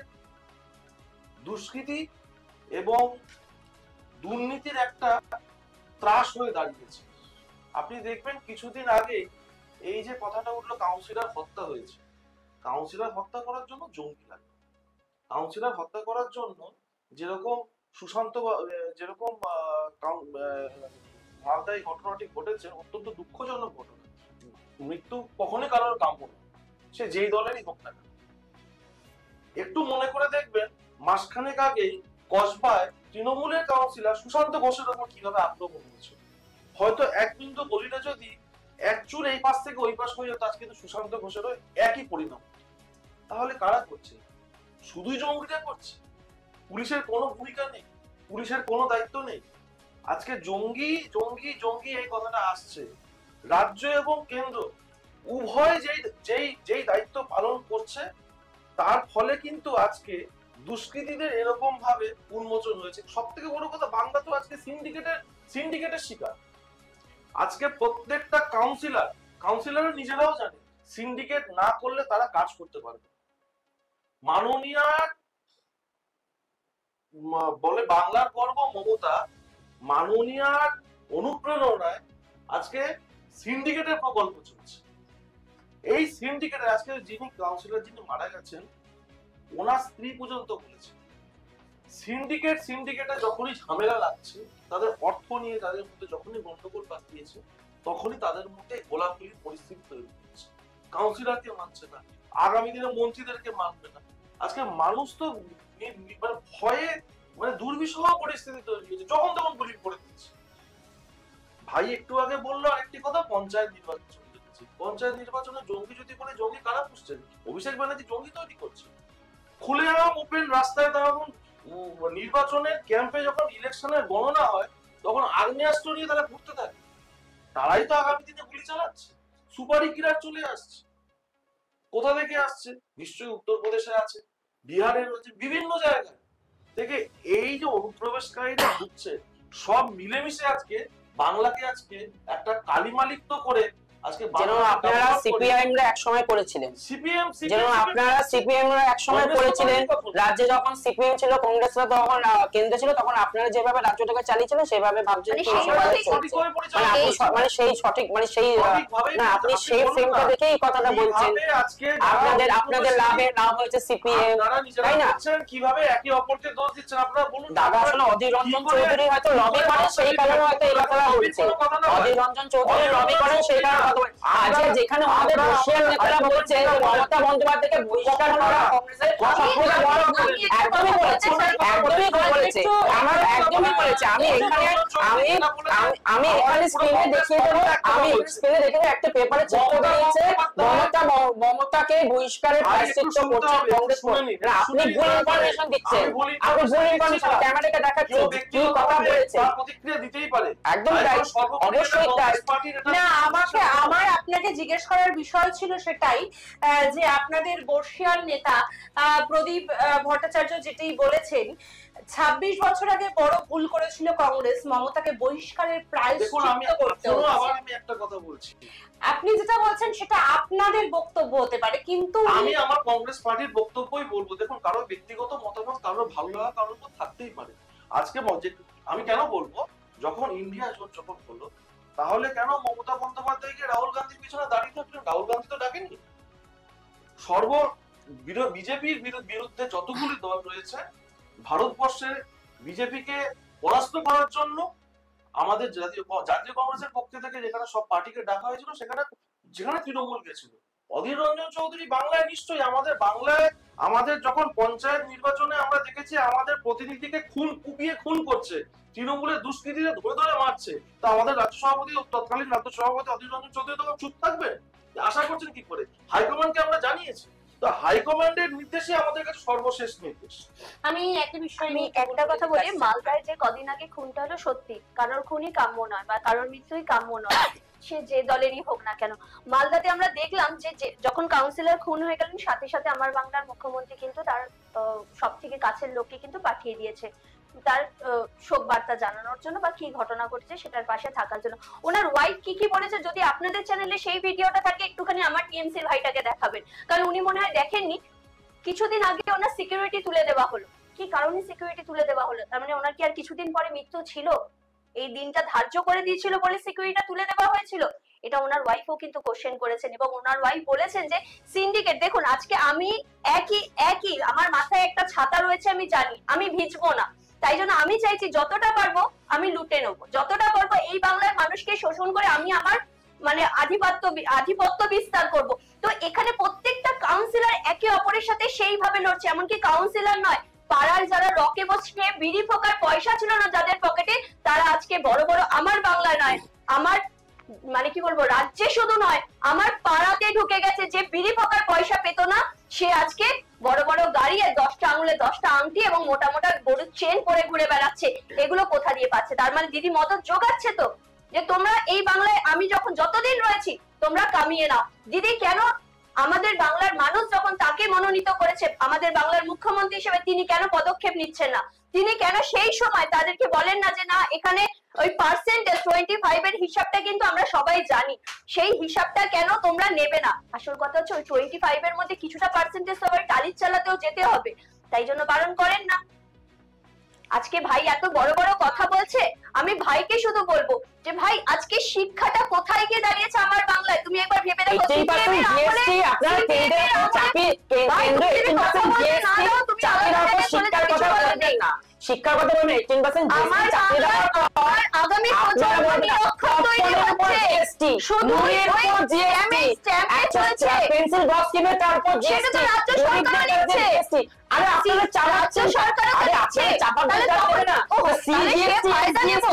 Speaker 2: দুষ্কৃতি এবং দুর্নীতির একটা ত্রাস হয়ে দাঁড়িয়েছে। আপনি দেখবেন কিছুদিন আগে এই যে কথাটা উঠলো, কাউন্সিলর হত্যা হয়েছে। কাউন্সিলর হত্যা করার জন্য জঙ্গি লাগে। কাউন্সিলর হত্যা করার জন্য যেরকম সুশান্ত, যেরকম মালদায় ঘটনাটি ঘটেছে, অত্যন্ত দুঃখজনক ঘটনা। মৃত্যু কখনোই কারোর কাম্য না, সে যেই দলেরই হোক না। একটু মনে করে দেখবেন মাসখানেক আগেই কসবায় তৃণমূলের কাউন্সিলর সুশান্ত ঘোষের উপর কিভাবে আক্রমণ হয়েছিল। হয়তো এক বিন্দু গলিটা যদি এক চুল এই পাশ থেকে ওই পাশ হয়ে যেত, আজকে কিন্তু সুশান্ত ঘোষেরও একই পরিণাম। তাহলে কারা করছে? শুধুই জঙ্গিরা করছে, পুলিশের কোনো ভূমিকা নেই, পুলিশের কোনো দায়িত্ব নেই। আজকে জঙ্গি জঙ্গি জঙ্গি এই কথাটা আসছে। রাজ্য এবং কেন্দ্র উভয় যেই দায়িত্ব পালন করছে, তার ফলে কিন্তু আজকে দুষ্কৃতীদের এরকম ভাবে উন্মোচন হয়েছে। সব থেকে বড় কথা, বাংলা তো আজকে সিন্ডিকেটের শিকার। আজকে প্রত্যেকটা কাউন্সিলর নিজেরাও জানে সিন্ডিকেট না করলে তারা কাজ করতে পারবে। মাননীয় বলে বাংলার গর্ব মমতা, মাননীয় অনুপ্রেরণায় আজকে সিন্ডিকেটের প্রকল্প চলছে। এই সিন্ডিকেটের আজকে যিনি কাউন্সিলর যিনি মারা গেছেন, ওনার স্ত্রী পর্যন্ত বলেছে সিন্ডিকেটে যখনই ঝামেলা লাগছে, তাদের অর্থ নিয়ে তাদের মধ্যে যখনই গন্ডগোল পাকিয়েছে, তখনই তাদের মধ্যে গোলাগুলির পরিস্থিতি তৈরি হচ্ছে। কাউন্সিলরকে মানছে না, আগামী দিনে মন্ত্রীদেরকে মানবে না। আজকে মানুষ তো মানে ভয়ে মানে দুর্বিষহ পরিস্থিতি তৈরি হয়েছে, যখন তখন গুলি করে দিচ্ছে। ভাই একটু আগে বললো আরেকটি কথা, পঞ্চায়েত নির্বাচন দেখেছি। পঞ্চায়েত নির্বাচনে জঙ্গি যদি বলে, জঙ্গি কারা পুষছেন? অভিষেক ব্যানার্জি জঙ্গি তৈরি করছে। খুলেআম ওপেন রাস্তায় তখন নির্বাচনের ক্যাম্পে যখন ইলেকশনের গণনা হয়, তখন আগ্নেয়াস্ত্র নিয়ে তারা ঘুরতে থাকে। তারাই তো আগামী দিনে গুলি চালাচ্ছে। সুপারি কিরার চলে আসছে। কোথা থেকে আসছে? নিশ্চয়ই উত্তরপ্রদেশে আছে, বিহারে রয়েছে, বিভিন্ন জায়গায় থেকে এই যে অনুপ্রবেশকারীরা ঢুকছে, সব মিলেমিশে আজকে বাংলাকে আজকে একটা কালিমালিপ্ত করে আজকে
Speaker 4: যেন আপনারা সিপিআইএমরা একসময় করেছিলেন, যেন আপনারা সিপিআইএমরা একসময় করেছিলেন। রাজ্যে যখন সিপিএম ছিল, কংগ্রেসরা তখন কেন্দ্রে ছিল, তখন আপনারা যেভাবে রাজ্যটাকে চালিয়েছিলেন সেভাবে ভাবছেন মানে সেই সঠিক মানে সেই না, আপনি সেই ফ্রেমটা দেখে এই কথাটা বলছেন। আপনাদের লাভ হয়েছে সিপিএম, তাই না?
Speaker 2: কিভাবে একে অপরকে দোষ দিচ্ছেন আপনারা বলুন।
Speaker 4: দাদা আসলে অধীর রঞ্জন চৌধুরী হয়তো লবি করেন, সেই কারণে হয়তো এই কথাটা বলছে। অধীর রঞ্জন চৌধুরী লবি করেন, সেই কারণে আজকে যেখানে আমাদের বর্ষীয়ান নেতারা বলছে মমতা বন্দ্যোপাধ্যায়কে বহিষ্কার করা কংগ্রেসের সবথেকে বড় ভুল, একদমই বলেছে, একদমই বলেছে, আমার একদমই বলেছে। আমি এখানে স্ক্রিনে দেখিয়ে দেবো, আমি স্ক্রিনে দেখে একটা পেপারে চিত্র দিয়েছে মমতাকে বহিষ্কারের প্রায়শ্চিত্ত করছে কংগ্রেস। আপনি ভুল ইনফরমেশন দিচ্ছেন, আপনি ভুল ইনফরমেশন ক্যামেরাকে দেখাচ্ছেন, কি কথা বলেছে
Speaker 2: প্রতিক্রিয়া দিতেই পারে,
Speaker 4: একদম অবশ্যই
Speaker 1: না। আমার আপনাকে জিজ্ঞেস করার বিষয় ছিল সেটাই, যে আপনাদের বর্ষীয়ান নেতা প্রদীপ ভট্টাচার্য যেটাই বলেছেন, 26 বছর আগে বড় ভুল করেছিল কংগ্রেস, মমতাকে বহিষ্কারের প্রায়শ্চিত্ত করতে হচ্ছে।
Speaker 2: আমি একটা কথা বলছি,
Speaker 1: আপনি যেটা বলছেন সেটা আপনাদের বক্তব্য হতে পারে, কিন্তু
Speaker 2: আমি আমার কংগ্রেস পার্টির বক্তব্যই বলবো। দেখুন, কারো ব্যক্তিগত মতামত, কারো ভালো লাগা কারোর তো থাকতেই পারে। আজকে আমি কেন বলবো, যখন ইন্ডিয়া জোট যখন হলো, তাহলে কেন মমতা বন্দ্যোপাধ্যায়কে রাহুল গান্ধীর পিছনে দাঁড়িয়ে থাকলেন? রাহুল গান্ধী তো ডাকেননি। বিজেপির বিরুদ্ধে যতগুলি দল রয়েছে ভারতবর্ষে, বিজেপিকে পরাস্ত করার জন্য আমাদের জাতীয় কংগ্রেসের পক্ষ থেকে যেখানে সব পার্টিকে ডাকা হয়েছিল, যেখানে তৃণমূল গেছিল। অধীর রঞ্জন চৌধুরী বাংলায় নিশ্চয়ই বাংলায় আমাদের যখন পঞ্চায়েত নির্বাচনে আমরা দেখেছি আমাদের প্রতিনিধিকে কুপিয়ে খুন করছে, তৃণমূলের দুষ্কৃতীরা ধরে ধরে মারছে, তা আমাদের তৎকালীন রাজ্য সভাপতি অধীর রঞ্জন চৌধুরী তখন চুপ থাকবে? আশা করছেন কি করে? হাইকমান্ডকে আমরা জানিয়েছি, তো হাইকমান্ডের নির্দেশে আমাদের কাছে সর্বশেষ নির্দেশ।
Speaker 1: আমি একটা বিষয়
Speaker 3: আমি একটা কথা বলি, মালদায় যে কদিন আগে খুনটা হলো, সত্যি কারোর খুনই কাম্য নয় বা কারোর মৃত্যুই কাম্য নয়, সে যে দলেরই হোক না কেন। মালদাতে আমরা দেখলাম যে যখন কাউন্সিলর খুন হয়ে গেলেন, সাথে সাথে আমার বাংলার মুখ্যমন্ত্রী কিন্তু তার সব থেকে কাছের লোককে কিন্তু পাঠিয়ে দিয়েছে তার শোক বার্তা জানানোর জন্য বা কি ঘটনা ঘটেছে সেটার পাশে থাকার জন্য। ওনার ওয়াইফ কি বলেছে, যদি আপনাদের চ্যানেলে সেই ভিডিওটা থাকে একটুখানি আমার টিএমসির ভাইটাকে দেখাবেন, কারণ উনি মনে হয় দেখেননি। কিছুদিন আগে ওনার সিকিউরিটি তুলে দেওয়া হলো, কি কারণে সিকিউরিটি তুলে দেওয়া হলো? তার মানে ওনার কি আর কিছুদিন পরে মৃত্যু ছিল? এই দিনটা ধার্য করে দিয়েছিল বলে সিকিউরিটিটা তুলে দেওয়া হয়েছিল? এটা ওনার ওয়াইফও কিন্তু কোশ্চেন করেছেন, এবং ওনার ওয়াইফ বলেছেন যে সিন্ডিকেট, দেখুন আজকে আমি একই আমার মাথায় একটা ছাতা রয়েছে, আমি জানি আমি ভিজবো না, তাই জন্য আমি চাইছি যতটা পারবো আমি লুটে নেবো, যতটা পারবো এই বাংলার মানুষকে শোষণ করে আমি আমার মানে আধিপত্য বিস্তার করব। তো এখানে প্রত্যেকটা কাউন্সিলর একে অপরের সাথে সেইভাবে লড়ছে, এমনকি কাউন্সিলর নয়, পাড়ার যারা রকে বসে বিড়ি ফোকার পয়সা ছিল না যাদের পকেটে, তারা আজকে বড় বড় আমার বাংলা নয়, আমার মানে কি বলবো রাজ্যে শুধু নয়, আমার পাড়াতে ঢুকে গেছে। যে বিড়ি ফোকার পয়সা পেত না, সে আজকে বড় বড় গাড়ি আর 10টা আঙুলে 10টা আংটি এবং মোটা মোটা গরুর চেন পরে ঘুরে বেড়াচ্ছে। এগুলো কোথা দিয়ে পাচ্ছে? তার মানে দিদি মদত জোগাচ্ছে তো, যে তোমরা এই বাংলায় আমি যতদিন রয়েছি তোমরা কামিয়ে নাও। দিদি কেন আমাদের বাংলার মানুষ যখন তাকে মনোনীত করেছে আমাদের বাংলার মুখ্যমন্ত্রী হিসেবে, তিনি কেন পদক্ষেপ নিচ্ছেন না? তিনি কেন সেই সময় তাদেরকে বলেন না যে না, এখানে ওই পার্সেন্টেজ 25 এর হিসাবটা কিন্তু আমরা সবাই জানি, সেই হিসাবটা কেন তোমরা নেবে না? আসল কথা হচ্ছে ওই 25 এর মধ্যে কিছুটা পার্সেন্টেজ সবাই টালির চালাতেও যেতে হবে, তাই জন্য বারণ করেন না। আজকে ভাই এত বড় বড় কথা বলছে, আমি ভাইকে শুধু বলবো যে ভাই আজকে শিক্ষাটা কোথায় গিয়ে দাঁড়িয়েছে আমার বাংলায়, তুমি একবার ভেবে দেখো।
Speaker 4: শিক্ষার কথা বলবেন না, শিক্ষার কথা বলবেন 18%
Speaker 3: আমার
Speaker 4: চাকরি দেওয়ার পর
Speaker 3: আগামী প্রজন্ম নিরক্ষর তৈরি হচ্ছে শুধু
Speaker 4: পেন্সিল বক্স কিনে তারপর
Speaker 3: সেটা তো রাজ্য সরকার নিচ্ছে।
Speaker 4: আরে আপনারা চালাচ্ছেন
Speaker 3: সরকার
Speaker 4: আরে আপনারা চাপা দিতে হবে না
Speaker 3: সিজিএসটি ফায়দা নেব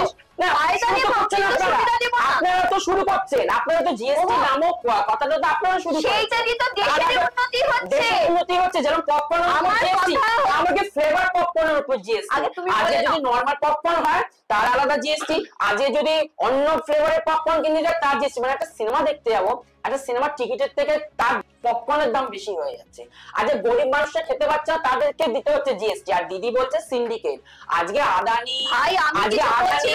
Speaker 4: আপনারা তো শুরু করছেন, আপনারা তো জিএসটি নামক কথাটা তো আপনারা শুরু করছেন,
Speaker 3: সেইটা দিয়ে তো দেশের উন্নতি হচ্ছে।
Speaker 4: দেশের উন্নতি হচ্ছে, যেমন পপকর্নের উপর জিএসটি, আমাকে ফ্লেভার পপকর্নের উপর জিএসটি, আজকে যদি নরমাল পপকর্ন হয় তার আলাদা জিএসটি, আজকে যদি অন্য ফ্লেভারের পপকর্ন কিনতে যায় তার জিএসটি। মানে একটা সিনেমা দেখতে যাবো, একটা সিনেমার টিকিটের থেকে তার পপকর্নের দাম বেশি হয়ে যাচ্ছে। আজকে গরিব মানুষরা খেতে পারছে না, তাদেরকে দিতে হচ্ছে জিএসটি। আর দিদি বলছে সিন্ডিকেট। আজকে আদানি, আজকে আদানি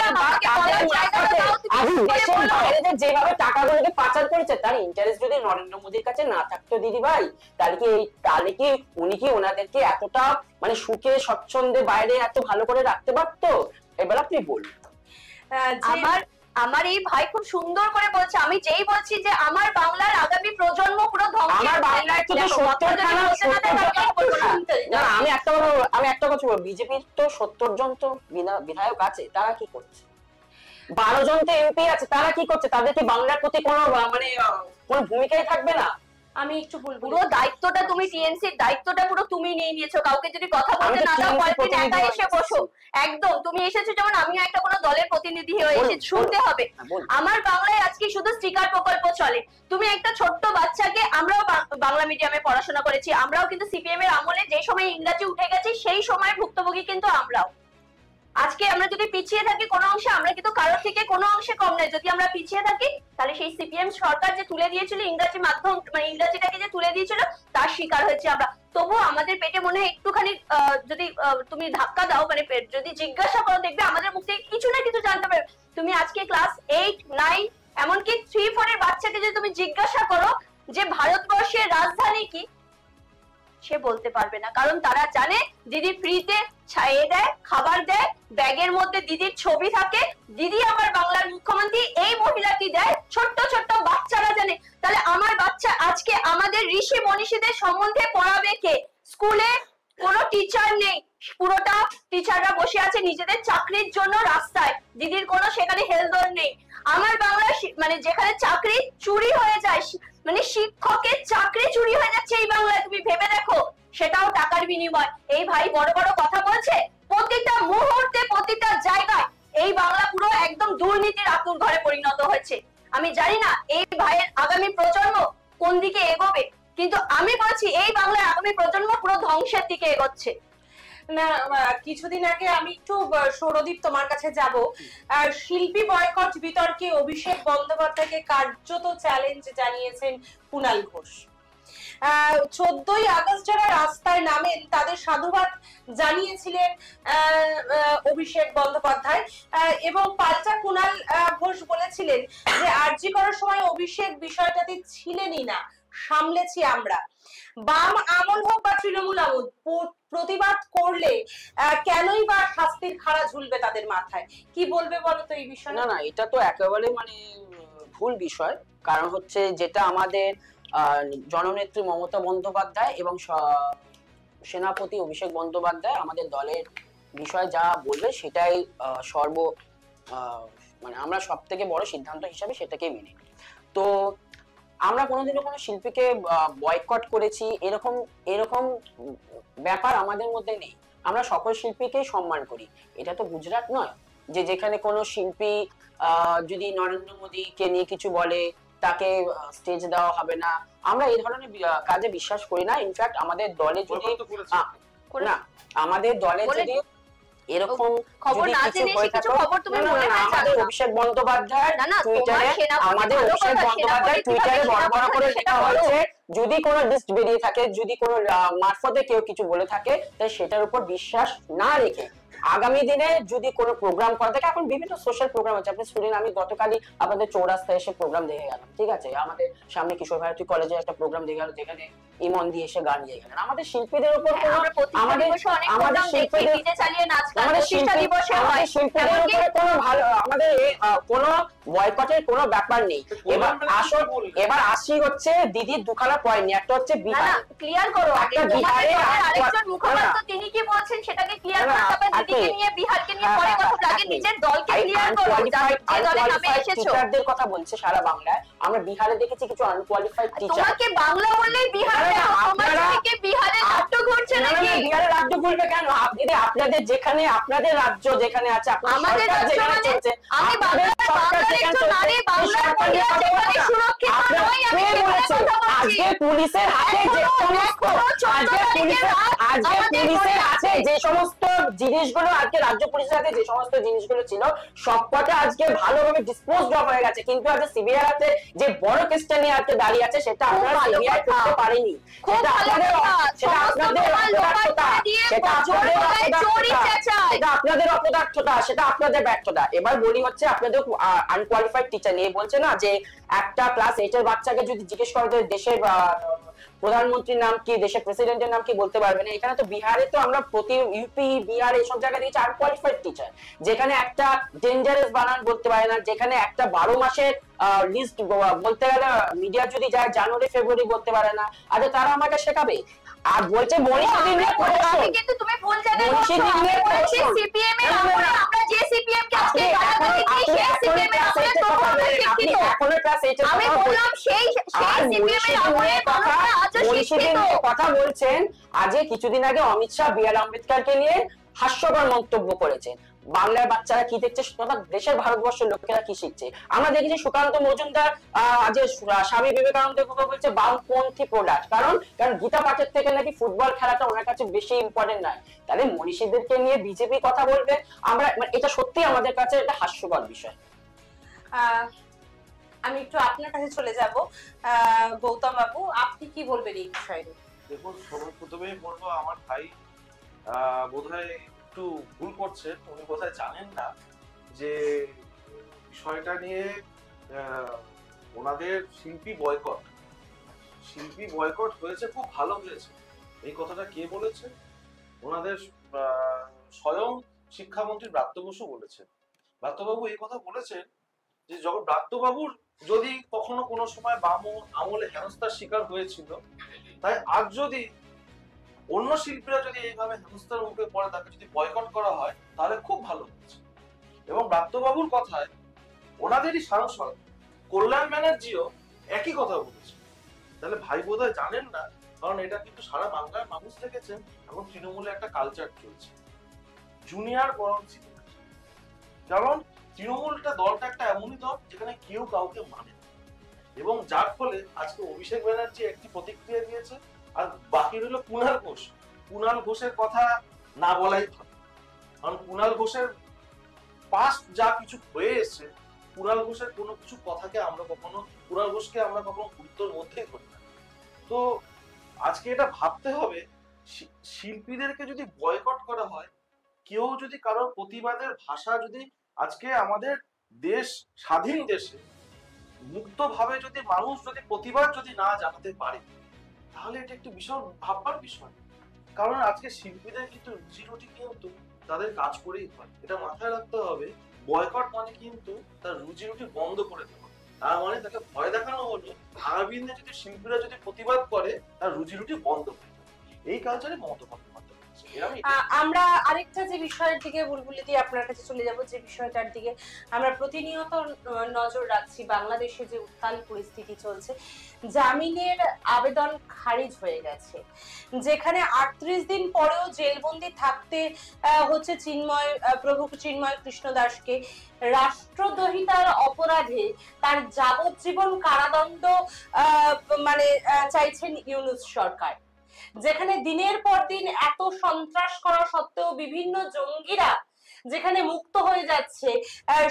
Speaker 4: যেভাবে টাকাগুলোকে পাচার করেছে তার ইন্টারেস্ট যদি নরেন্দ্র মোদীর কাছে না থাকতো দিদি ভাই, তাহলে কি উনি কি ওনাদেরকে এতটা মানে সুখে স্বচ্ছন্দে বাইরে এত ভালো করে রাখতে পারতো? এবার আপনি বলুন।
Speaker 3: আমার এই ভাই খুব সুন্দর করে বলছে, আমি যেই বলছি যে আমার বাংলার আগামী প্রজন্ম পুরো ধ্বংস,
Speaker 4: আমার বাংলায় তো 70 না, আমি একটা কথা বলবো, বিজেপির তো 70 জন তো বিধায়ক আছে, তারা কি করছে? 12 জন তো এমপি আছে, তারা কি করছে? তাদের কি বাংলার প্রতি কোনো মানে কোন ভূমিকাই থাকবে না?
Speaker 1: আমি একটু বলবো,
Speaker 3: পুরো দায়িত্বটা তুমি টিএনসির দায়িত্বটা পুরো তুমি নিয়ে নিয়েছো। কাউকে যদি কথা বলতে না দাও পরের দিন একা এসে বসো। একদম তুমি এসেছো যেমন আমিও একটা কোনো দলের প্রতিনিধি হয়ে এসেছি, শুনতে হবে। আমার বাংলায় আজকে শুধু স্টিকার প্রকল্প চলে। তুমি একটা ছোট্ট বাচ্চাকে, আমরাও বাংলা মিডিয়ামে পড়াশোনা করেছি, আমরাও কিন্তু সিপিএম এর আমলে যে সময় ইংরেজি উঠে গেছে সেই সময় ভুক্তভোগী কিন্তু আমরাও। আজকে আমরা যদি পিছিয়ে থাকি কোনো অংশে, আমরা কিন্তু কারোর থেকে কোনো অংশে কম নয়। যদি আমরা পিছিয়ে থাকি তাহলে সেই সিপিএম সরকার যে তুলে দিয়েছিল ইংরেজি মাধ্যম, মানে ইংরেজিটাকে যে তুলে দিয়েছিল তার শিকার হয়েছে আমরা। তবুও আমাদের পেটে মনে হয় একটুখানি যদি তুমি ধাক্কা দাও, মানে যদি জিজ্ঞাসা করো, দেখবে আমাদের মুখ থেকে কিছু না কিছু জানতে পারবে। তুমি আজকে ক্লাস 8, 9 এমনকি 3, 4 এর বাচ্চাকে যদি তুমি জিজ্ঞাসা করো যে ভারতবর্ষের রাজধানী কি, সে বলতে পারবে না। কারণ তারা জানে দিদি ফ্রিতে ছাইয়ে দেয়, খাবার দেয়, ব্যাগের মধ্যে দিদির ছবি থাকে, দিদি আমার বাংলার মুখ্যমন্ত্রী, এই মহিলাটি দেয়। ছোট্ট ছোট্ট বাচ্চারা জানে। তাহলে আমার বাচ্চা আজকে আমাদের ঋষি মনীষীদের সম্বন্ধে পড়াবে কে? স্কুলে কোনো টিচার নেই, পুরোটা টিচাররা বসে আছে নিজেদের চাকরির জন্য রাস্তায়, দিদির কোনো সেখানে হেলদোল নেই। আমার বাংলা মানে যেখানে চাকরি চুরি হয়ে যায়, মানে শিক্ষকের চাকরি চুরি হয়ে যাচ্ছে এই বাংলায়, তুমি ভেবে দেখো, সেটাও টাকার বিনিময়। এই ভাই বড় বড় কথা বলছে, প্রতিটা মুহূর্তে প্রতিটা জায়গায় এই বাংলা পুরো একদম দুর্নীতির আতুর ঘরে পরিণত হয়েছে। আমি জানি না এই ভাইয়ের আগামী প্রজন্ম কোন দিকে এগোবে, কিন্তু আমি বলছি এই বাংলার আগামী প্রজন্ম পুরো ধ্বংসের দিকে এগোচ্ছে।
Speaker 1: না, কিছুদিন আগে আমি একটু সৌরদীপ তোমার কাছে যাব। শিল্পী বয়কট বিতর্কে অভিষেক বন্দ্যোপাধ্যায়কে কার্যত চ্যালেঞ্জ জানিয়েছেন কুণাল ঘোষ। 14ই আগস্ট যারা রাস্তায় নামেন তাদের সাধুবাদ জানিয়েছিলেন অভিষেক বন্দ্যোপাধ্যায়, এবং পাল্টা কুণাল ঘোষ বলেছিলেন যে আরজি করার সময় অভিষেক বিষয়টাতে ছিলেনই না, সামলেছি আমরা। বাম আমল হোক বা তৃণমূল আমল, প্রতিবাদ করলে কেনই বা শাস্তির খাড়া ঝুলবে তাদের মাথায়? কি বলবে বলো তো এই বিষয়ে?
Speaker 4: না, এটা তো একেবারে মানে ভুল বিষয়। কারণ হচ্ছে যেটা আমাদের জননেত্রী মমতা বন্দ্যোপাধ্যায় এবং সেনাপতি অভিষেক বন্দ্যোপাধ্যায় আমাদের দলের বিষয়ে যা বলবে সেটাই মানে আমরা সব থেকে বড় সিদ্ধান্ত হিসাবে সেটাকে মেনে। তো আমরা কোনোদিনও কোনো শিল্পীকে বয়কট করেছি এরকম ব্যাপার আমাদের মধ্যে নেই। আমরা সকল শিল্পীকেই সম্মান করি। এটা তো গুজরাট নয় যে যেখানে কোনো শিল্পী যদি নরেন্দ্র মোদীকে নিয়ে কিছু বলে তাকে স্টেজ দেওয়া হবে না। আমরা এই ধরনের কাজে বিশ্বাস করি না। ইনফ্যাক্ট আমাদের দলে যদি এরকম
Speaker 3: খবর না জেনে কিছু খবর তুমি মনে হয়
Speaker 4: আমাদের অভিষেক বন্দ্যোপাধ্যায় টুইটারে বড় করে লেখা হয়েছে, যদি কোনো লিস্ট বেরিয়ে থাকে, যদি কোনো মারফতে কেউ কিছু বলে থাকে, তাই সেটার উপর বিশ্বাস না রেখে আগামী দিনে যদি কোনো প্রোগ্রাম করা থাকে, এখন বিভিন্ন সোশ্যাল প্রোগ্রাম আছে। আপনি শুনেন, আমি গতকালই আপনাদের চৌরাস্তায় এসে প্রোগ্রাম দেখে গেলাম, ঠিক আছে? আমাদের সামনে কিশোর ভারতী কলেজে একটা প্রোগ্রাম দেখে গেল, যেখানে ইমন দিয়ে এসে গান গিয়ে গেলেন। আমাদের শিল্পীদের উপর আমাদের কোনো বয়কটের কোনো ব্যাপার নেই। এবার আসি হচ্ছে দিদির দুখানা পয়েন্ট নিয়ে। একটা হচ্ছে বিহার,
Speaker 3: ক্লিয়ার করো আরেকজন মুখপাত্র তিনি কি বলছেন সেটাকে ক্লিয়ার করতে হবে। দিদি দিল্লিকে নিয়ে বিহারকে নিয়ে পরে কথা, আগে নিজের দলকে ক্লিয়ার করো, যে দলের নামে এসেছো।
Speaker 4: টিচারদের কথা বলছে সারা বাংলায়, আমরা বিহারে দেখেছি কিছু আনকোয়ালিফাইড টিচার।
Speaker 3: তোমাকে বাংলা বললেই বিহারে তোমাকে বিহারে রাজ্য ঘুরছে নাকি?
Speaker 4: বিহারে রাজ্য ঘুরবে কেন? দিদি আপনাদের যেখানে, আপনাদের রাজ্য যেখানে আছে,
Speaker 3: আমাদের রাজ্য চলছে, আমি বাংলার একটু নারী বাংলার মহিলা যেখানে সুরক্ষিত নয়, আমি কথা বলছি।
Speaker 4: আজকে পুলিশের হাতে যে সমস্ত, আজকে পুলিশের হাতে যে সমস্ত জিনিসগুলো, আজকে রাজ্য পুলিশের হাতে যে সমস্ত জিনিসগুলো ছিল সবকটা আজকে ভালোভাবে ডিসপোজড অফ হয়ে গেছে, কিন্তু আজকে সিবিআই হাতে যে বড় কেসটা নিয়ে আজকে দাঁড়িয়ে আছে সেটা আপনারা সিবিআই করতে পারেনি। সেটা আপনাদের অপদার্থতা, সেটা আপনাদের ব্যর্থতা। এবার বলি হচ্ছে আপনাদের আনকোয়ালিফাইড টিচার নিয়ে বলছে না যে একটা ক্লাস 8 এর বাচ্চাকে যদি জিজ্ঞেস করো দেশের প্রধানমন্ত্রীর নাম কি, দেশের প্রেসিডেন্টের নাম কি, বলতে পারবে না। এখানে তো বিহারে তো আমরা প্রতি ইউপি, বিহার এইসব জায়গায় দেখছি আনকোয়ালিফাইড টিচার, যেখানে একটা ডেঞ্জারাস বানান বলতে পারে না, যেখানে একটা 12 মাসের লিস্ট বলতে গেলে মিডিয়া যদি যায় জানুয়ারি ফেব্রুয়ারি বলতে পারে না। আচ্ছা তারা আমাকে শেখাবে? আর বলছে মনীষীদের নিয়ে
Speaker 3: আমি কিন্তু তুমি ভুল জায়গায় বলছো। বলছি সিপিএম এর আমলে আমরা যে সিপিএম কে আজকে গালাগালি দিই, সেই সিপিএম এর আমলে তো আমরা শিক্ষিত। আমি বললাম সেই সিপিএম এর আমলে মানুষরা আজ শিক্ষিত।
Speaker 4: কথা বলছেন আজকে কিছুদিন আগে অমিত শাহ বিআর আম্বেদকরকে নিয়ে হাস্যকর মন্তব্য করেছেন। বাংলার বাচ্চারা কি দেখছে, দেশের ভারতবর্ষের লোকেরা কি শিখছে? আমরা দেখেছি সুকান্ত মজুমদার যে স্বামী বিবেকানন্দের কথা বলছে বামপন্থী প্রোডাক্ট, কারণ গীতা পাঠের থেকে নাকি ফুটবল খেলাটা ওনার কাছে বেশি ইম্পর্টেন্ট নয়। তাহলে মনীষীদেরকে নিয়ে বিজেপি কথা বলবে, আমরা এটা সত্যি আমাদের কাছে একটা হাস্যকর বিষয়।
Speaker 1: আমি একটু আপনার কাছে চলে যাব, গৌতম বাবু, আপনি কি বলবেন এই বিষয়ে?
Speaker 2: দেখুন, প্রথমেই বলবো আমার ভাই বোধহয় একটু ভুল করছে, উনি বোধহয় জানেন না যে বিষয়টা নিয়ে ওনাদের শিল্পী বয়কট হয়েছে, খুব ভালো হয়েছে। এই কথাটা কে বলেছে? ওনাদের স্বয়ং শিক্ষামন্ত্রী ব্রাত্য বসু বলেছেন। ব্রাত্যবাবু এই কথা বলেছেন যে যখন ব্রাত্যবাবুর যদি কখনো কোনো সময় বাম আমলে হেনস্থার শিকার হয়েছিল, তাই আজ যদি অন্য শিল্পীরা যদি এইভাবে হেনস্থার মুখে পড়ে তাকে যদি বয়কট করা হয় তাহলে খুব ভালো হচ্ছে। এবং ব্রাত্যবাবুর কথায় ওনাদেরই সাংসদ কল্যাণ ব্যানার্জিও একই কথা বলেছে। তাহলে ভাই বোধহয় জানেন না, কারণ এটা কিন্তু সারা বাংলার মানুষ দেখেছেন। এখন তৃণমূলে একটা কালচার চলছে জুনিয়র বরং সিনিয়র, কারণ তৃণমূলটা দলটা একটা এমনই দল যেখানে কেউ কাউকে মানে না, এবং যার ফলে আজকে অভিষেক ব্যানার্জি একটি প্রতিক্রিয়া দিয়েছে। আর বাকি রইল কুণাল ঘোষের কথা না বলাই ভালো, কারণ কুণাল ঘোষের পাস্ট যা কিছু হয়ে এসেছে, কুণাল ঘোষের কোনো কিছু কথাকে আমরা কখনো, কুণাল ঘোষকে আমরা কখনো গুরুত্বের মধ্যেই করি না। তো আজকে এটা ভাবতে হবে, শিল্পীদেরকে যদি বয়কট করা হয়, কেউ যদি কারোর প্রতিবাদের ভাষা যদি আজকে আমাদের দেশ, স্বাধীন দেশে মুক্তভাবে যদি মানুষ যদি প্রতিবাদ যদি না জানাতে পারে, তাহলে এটা একটি ভীষণ ভাববার বিষয়। কারণ আজকে শিল্পীদের কিন্তু রুজি রুটি কিন্তু তাদের কাজ করেই হয়, এটা মাথায় রাখতে হবে। বয়কট মানে কিন্তু তার রুজি রুটি বন্ধ করে দেওয়া, তার মানে তাকে ভয় দেখানো হলো আগামী দিনে যদি শিল্পীরা যদি প্রতিবাদ করে তার রুজি রুটি বন্ধ করে দেবে। এই কালচারে মমতা বন্দ্যোপাধ্যায়।
Speaker 1: আমরা আরেকটা যে বিষয়ের দিকে বুলবুলি দিয়ে আপনার কাছে চলে যাব, যে বিষয়টার দিকে আমরা প্রতিনিয়ত নজর রাখছি, বাংলাদেশে যে উত্তাল পরিস্থিতি চলছে, জামিনের আবেদন খারিজ হয়ে গেছে, যেখানে 38 দিন পরেও জেলবন্দি থাকতে হচ্ছে প্রভু চিন্ময় কৃষ্ণ দাসকে। রাষ্ট্রদ্রোহিতার অপরাধে তার যাবজ্জীবন কারাদণ্ড চাইছেন ইউনূস সরকার, যেখানে দিনের পর দিন এত সন্ত্রাস করা সত্ত্বেও বিভিন্ন জঙ্গিরা যেখানে মুক্ত হয়ে যাচ্ছে,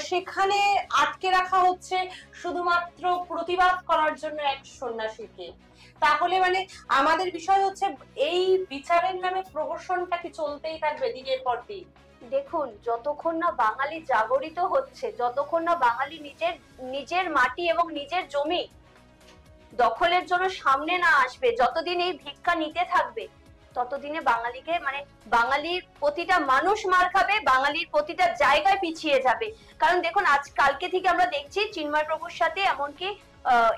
Speaker 1: সেখানে আটকে রাখা হচ্ছে শুধুমাত্র প্রতিবাদ করার জন্য এক সন্ন্যাসীকে। তাহলে আমাদের বিষয় হচ্ছে এই বিচারের নামে প্রহসনটা কি চলতেই থাকবে দিনের পর দিন?
Speaker 3: দেখুন, যতক্ষণ না বাঙালি জাগরিত হচ্ছে, যতক্ষণ না বাঙালি নিজের মাটি এবং নিজের জমি দখলের জন্য সামনে না আসবে, যতদিন এই ভিক্ষা নিতে থাকবে, ততদিনে বাঙালিকে বাঙালির প্রতিটা মানুষ মার খাবে, বাঙালির প্রতিটা জায়গায় পিছিয়ে যাবে। কারণ দেখুন, কালকে থেকে আমরা দেখছি চিন্ময় প্রভুর সাথে এমনকি